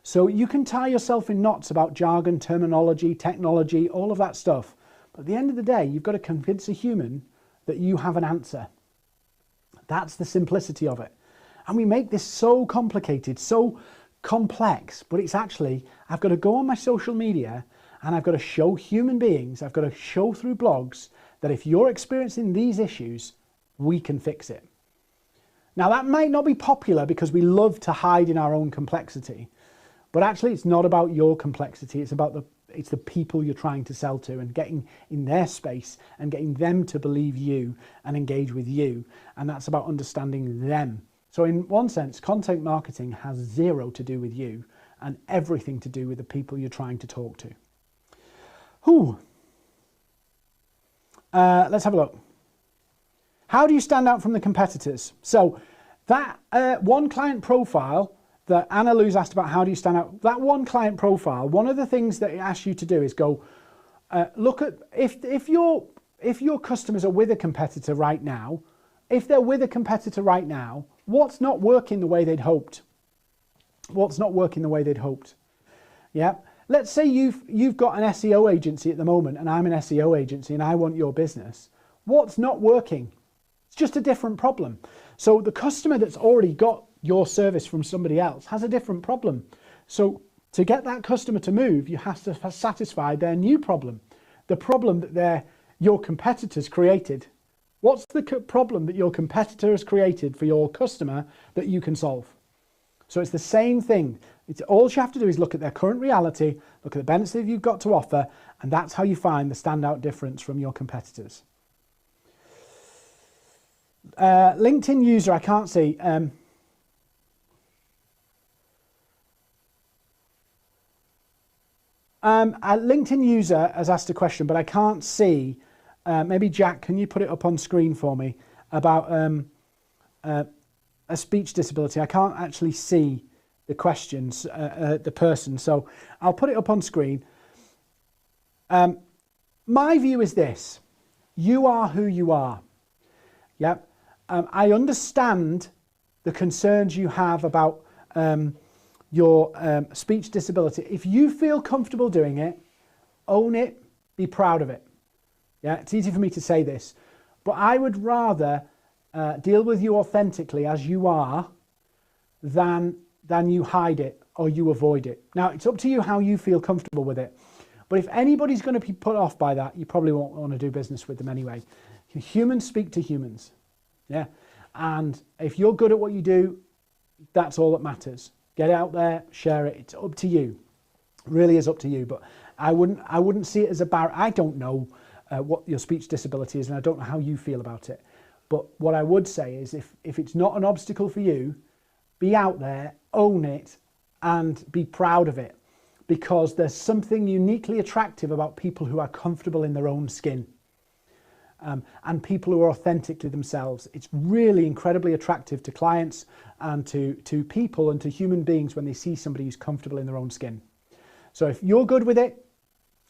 So you can tie yourself in knots about jargon, terminology, technology, all of that stuff. But at the end of the day, you've got to convince a human that you have an answer. That's the simplicity of it. And we make this so complicated, so complex, but it's actually, I've got to go on my social media and I've got to show human beings, I've got to show through blogs that if you're experiencing these issues, we can fix it. Now that might not be popular because we love to hide in our own complexity, but actually it's not about your complexity, it's about the people you're trying to sell to, and getting in their space and getting them to believe you and engage with you, and that's about understanding them. So in one sense, content marketing has zero to do with you and everything to do with the people you're trying to talk to. Let's have a look. How do you stand out from the competitors? So that one client profile that Anna Lou's asked about, how do you stand out? That one client profile, one of the things that it asks you to do is go look at, if your customers are with a competitor right now, if they're with a competitor right now, what's not working the way they'd hoped? What's not working the way they'd hoped? Yeah. Let's say you've got an SEO agency at the moment, and I'm an SEO agency, and I want your business. What's not working? It's just a different problem. So the customer that's already got your service from somebody else has a different problem. So to get that customer to move, you have to satisfy their new problem, the problem that your competitors created. What's the problem that your competitor has created for your customer that you can solve? So it's the same thing. All you have to do is look at their current reality, look at the benefits you've got to offer, and that's how you find the standout difference from your competitors. LinkedIn user, I can't see. A LinkedIn user has asked a question, but I can't see. Maybe Jack, can you put it up on screen for me about a speech disability? I can't actually see the questions, the person, so I'll put it up on screen. My view is this: you are who you are. Yep. I understand the concerns you have about your speech disability. If you feel comfortable doing it, own it, be proud of it. Yeah, it's easy for me to say this, but I would rather deal with you authentically as you are than you hide it or you avoid it. Now, it's up to you how you feel comfortable with it. But if anybody's going to be put off by that, you probably won't want to do business with them anyway. Humans speak to humans. Yeah. And if you're good at what you do, that's all that matters. Get out there, share it. It's up to you. It really is up to you. But I wouldn't see it as a barrier. I don't know what your speech disability is, and I don't know how you feel about it. But what I would say is if it's not an obstacle for you, be out there, own it, and be proud of it. Because there's something uniquely attractive about people who are comfortable in their own skin. And people who are authentic to themselves. It's really incredibly attractive to clients and to people and to human beings when they see somebody who's comfortable in their own skin. So if you're good with it,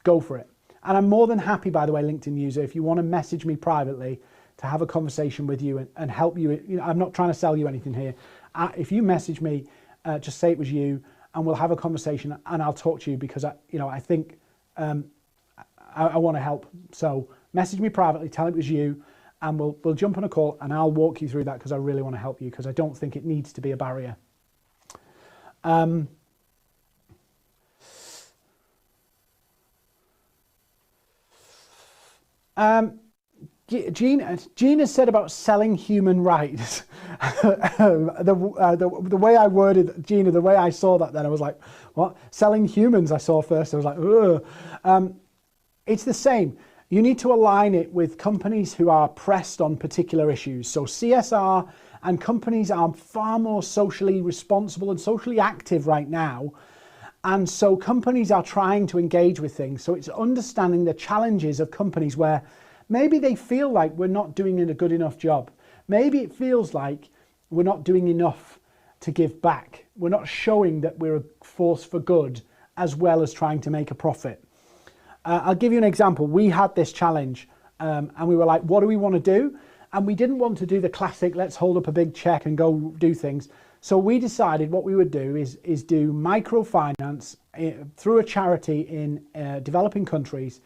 go for it. And I'm more than happy, by the way, LinkedIn user, if you want to message me privately to have a conversation with you and help you. You know, I'm not trying to sell you anything here. If you message me, just say it was you, and we'll have a conversation, and I'll talk to you because I think I want to help. So message me privately, tell it was you, and we'll jump on a call, and I'll walk you through that because I really want to help you because I don't think it needs to be a barrier. Gina said about selling human rights. The way I worded Gina, the way I saw that, then I was like, what? Selling humans I saw first. I was like, ugh. It's the same. You need to align it with companies who are pressed on particular issues. So CSR and companies are far more socially responsible and socially active right now. And so companies are trying to engage with things. So it's understanding the challenges of companies where maybe they feel like we're not doing a good enough job. Maybe it feels like we're not doing enough to give back. We're not showing that we're a force for good as well as trying to make a profit. I'll give you an example. We had this challenge and we were like, what do we want to do? And we didn't want to do the classic, let's hold up a big check and go do things. So we decided what we would do is do microfinance through a charity in developing countries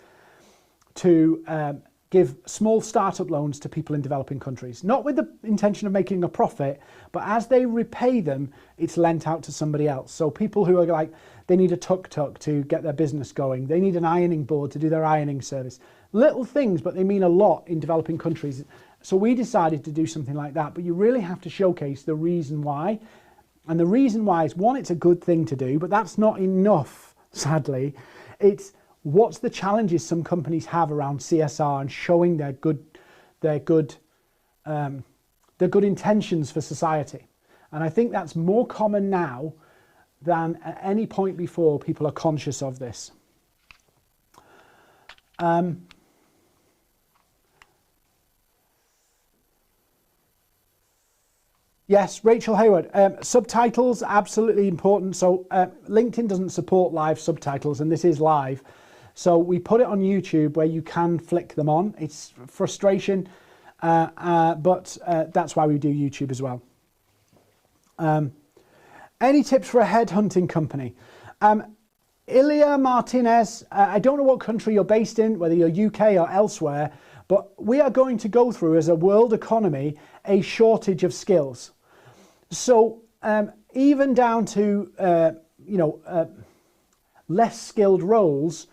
to give small startup loans to people in developing countries, not with the intention of making a profit, but as they repay them, it's lent out to somebody else. So people who are like, they need a tuk-tuk to get their business going. They need an ironing board to do their ironing service. Little things, but they mean a lot in developing countries. So we decided to do something like that, but you really have to showcase the reason why. And the reason why is, one, it's a good thing to do, but that's not enough, sadly. It's what's the challenges some companies have around CSR and showing their good intentions for society. And I think that's more common now than at any point before. People are conscious of this. Yes, Rachel Hayward. Subtitles, absolutely important. So LinkedIn doesn't support live subtitles, and this is live. So we put it on YouTube where you can flick them on. It's frustration, but that's why we do YouTube as well. Any tips for a headhunting company? Ilya Martinez, I don't know what country you're based in, whether you're UK or elsewhere, but we are going to go through, as a world economy, a shortage of skills. So even down to less skilled roles,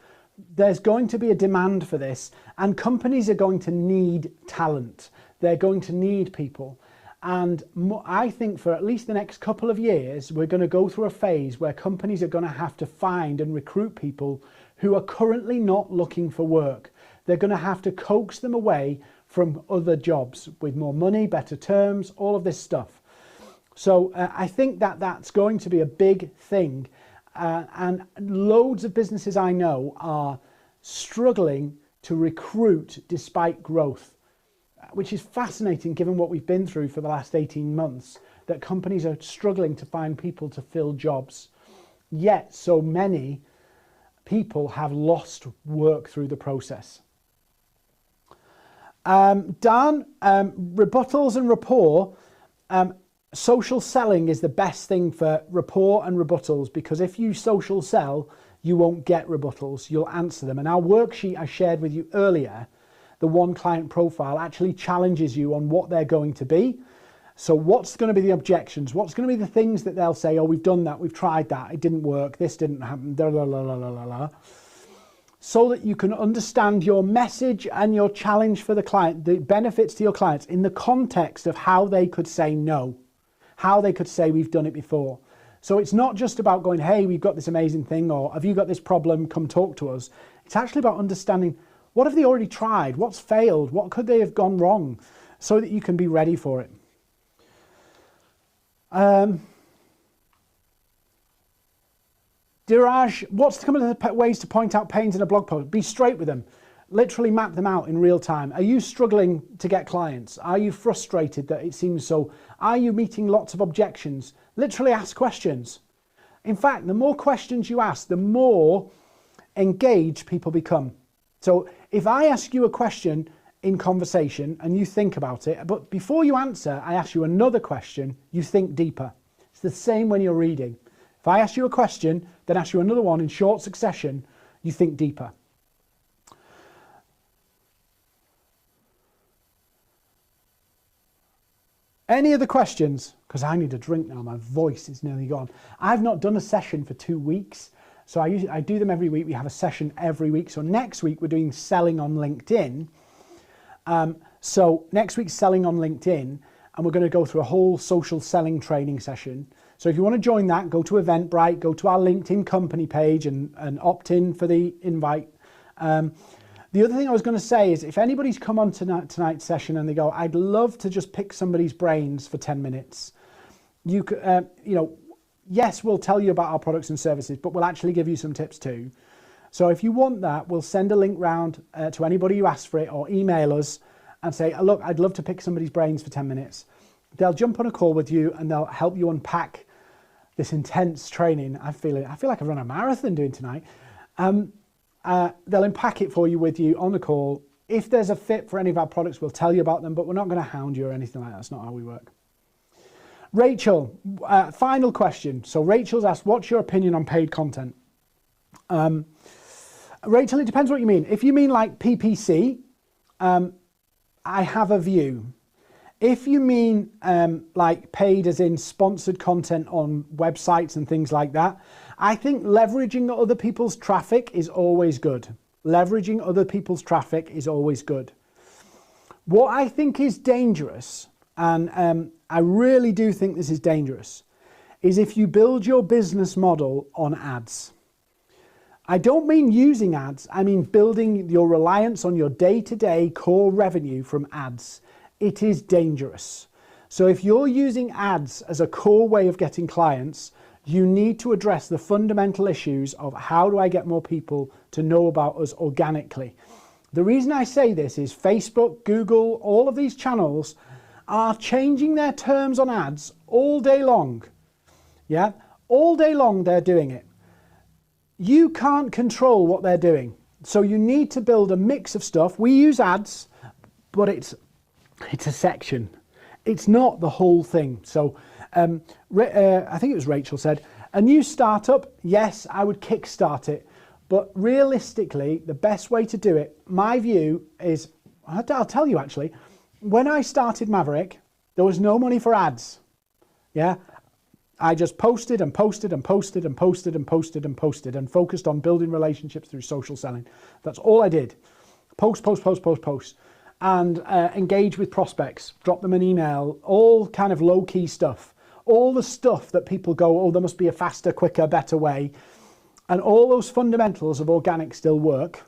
there's going to be a demand for this, and companies are going to need talent. They're going to need people. And I think for at least the next couple of years, we're going to go through a phase where companies are going to have to find and recruit people who are currently not looking for work. They're going to have to coax them away from other jobs with more money, better terms, all of this stuff. So I think that that's going to be a big thing. And loads of businesses I know are struggling to recruit despite growth, which is fascinating given what we've been through for the last 18 months, that companies are struggling to find people to fill jobs. Yet so many people have lost work through the process. Dan, rebuttals and rapport. Social selling is the best thing for rapport and rebuttals, because if you social sell, you won't get rebuttals, you'll answer them. And our worksheet I shared with you earlier, the one client profile, actually challenges you on what they're going to be. So what's going to be the objections? What's going to be the things that they'll say, oh, we've done that, we've tried that, it didn't work, this didn't happen, blah, blah, blah, blah, blah, blah. So that you can understand your message and your challenge for the client, the benefits to your clients in the context of how they could say no, how they could say we've done it before. So it's not just about going, hey, we've got this amazing thing, or have you got this problem, come talk to us. It's actually about understanding, what have they already tried? What's failed? What could they have gone wrong? So that you can be ready for it. Diraj, what's some of the ways to point out pains in a blog post? Be straight with them. Literally map them out in real time. Are you struggling to get clients? Are you frustrated that it seems so? Are you meeting lots of objections? Literally ask questions. In fact, the more questions you ask, the more engaged people become. So if I ask you a question in conversation and you think about it, but before you answer, I ask you another question, you think deeper. It's the same when you're reading. If I ask you a question, then ask you another one in short succession, you think deeper. Any other questions? Because I need a drink now, my voice is nearly gone. I've not done a session for 2 weeks, so I do them every week. We have a session every week. So next week we're doing selling on LinkedIn. So next week's selling on LinkedIn, and we're going to go through a whole social selling training session. So if you want to join that, go to Eventbrite, go to our LinkedIn company page and opt in for the invite. The other thing I was going to say is, if anybody's come on tonight's session and they go, I'd love to just pick somebody's brains for 10 minutes. You know, yes, we'll tell you about our products and services, but we'll actually give you some tips too. So if you want that, we'll send a link round to anybody who asks for it, or email us and say, oh, look, I'd love to pick somebody's brains for 10 minutes. They'll jump on a call with you and they'll help you unpack this intense training. I feel like I've run a marathon doing tonight. They'll unpack it for you with you on the call. If there's a fit for any of our products, we'll tell you about them, but we're not going to hound you or anything like that. That's not how we work. Rachel, final question. So Rachel's asked, what's your opinion on paid content? Rachel, it depends what you mean. If you mean like PPC, I have a view. If you mean like paid as in sponsored content on websites and things like that, I think leveraging other people's traffic is always good. Leveraging other people's traffic is always good. What I think is dangerous, and I really do think this is dangerous, is if you build your business model on ads. I don't mean using ads, I mean building your reliance on your day-to-day core revenue from ads. It is dangerous. So if you're using ads as a core way of getting clients, you need to address the fundamental issues of how do I get more people to know about us organically. The reason I say this is Facebook, Google, all of these channels are changing their terms on ads all day long. Yeah, all day long they're doing it. You can't control what they're doing. So you need to build a mix of stuff. We use ads, but it's a section. It's not the whole thing. So I think it was Rachel said, a new startup, yes, I would kickstart it. But realistically, the best way to do it, my view is, I'll tell you actually, when I started Maverick, there was no money for ads. Yeah, I just posted and posted and posted and posted and posted and posted and focused on building relationships through social selling. That's all I did. Post. And engage with prospects, drop them an email, all kind of low-key stuff. All the stuff that people go, oh, there must be a faster, quicker, better way. And all those fundamentals of organic still work.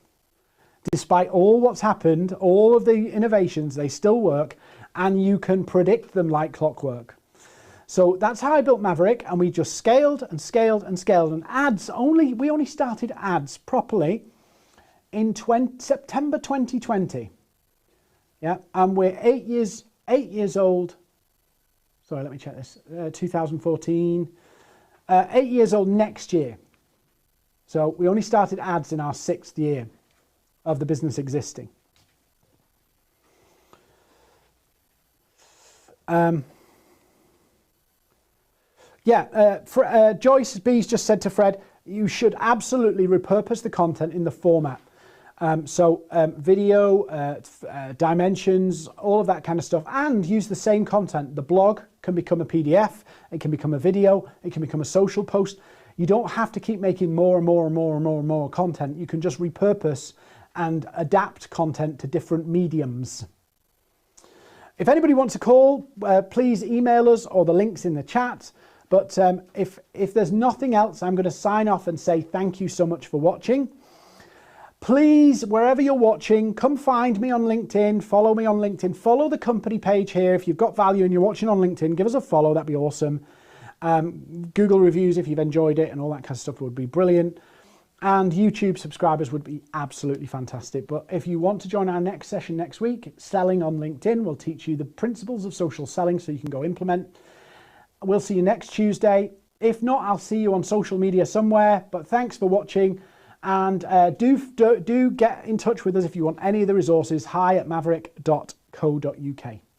Despite all what's happened, all of the innovations, they still work, and you can predict them like clockwork. So that's how I built Maverick, and we just scaled and scaled and scaled. And ads, we only started ads properly in September 2020. Yeah, and we're 8 years old. Sorry, let me check this. 2014. 8 years old next year. So we only started ads in our 6th year of the business existing. Joyce B's just said to Fred, you should absolutely repurpose the content in the format. Video, dimensions, all of that kind of stuff, and use the same content. The blog can become a PDF, it can become a video, it can become a social post. You don't have to keep making more and more and more and more and more content. You can just repurpose and adapt content to different mediums. If anybody wants to call, please email us, or the link's in the chat. But if there's nothing else, I'm going to sign off and say thank you so much for watching. Please, wherever you're watching, come find me on LinkedIn, follow me on LinkedIn, follow the company page here. If you've got value and you're watching on LinkedIn, give us a follow, that'd be awesome. Google reviews if you've enjoyed it and all that kind of stuff would be brilliant. And YouTube subscribers would be absolutely fantastic. But if you want to join our next session next week, Selling on LinkedIn, we'll teach you the principles of social selling so you can go implement. We'll see you next Tuesday. If not, I'll see you on social media somewhere. But thanks for watching. And do get in touch with us if you want any of the resources. hi@maverick.co.uk.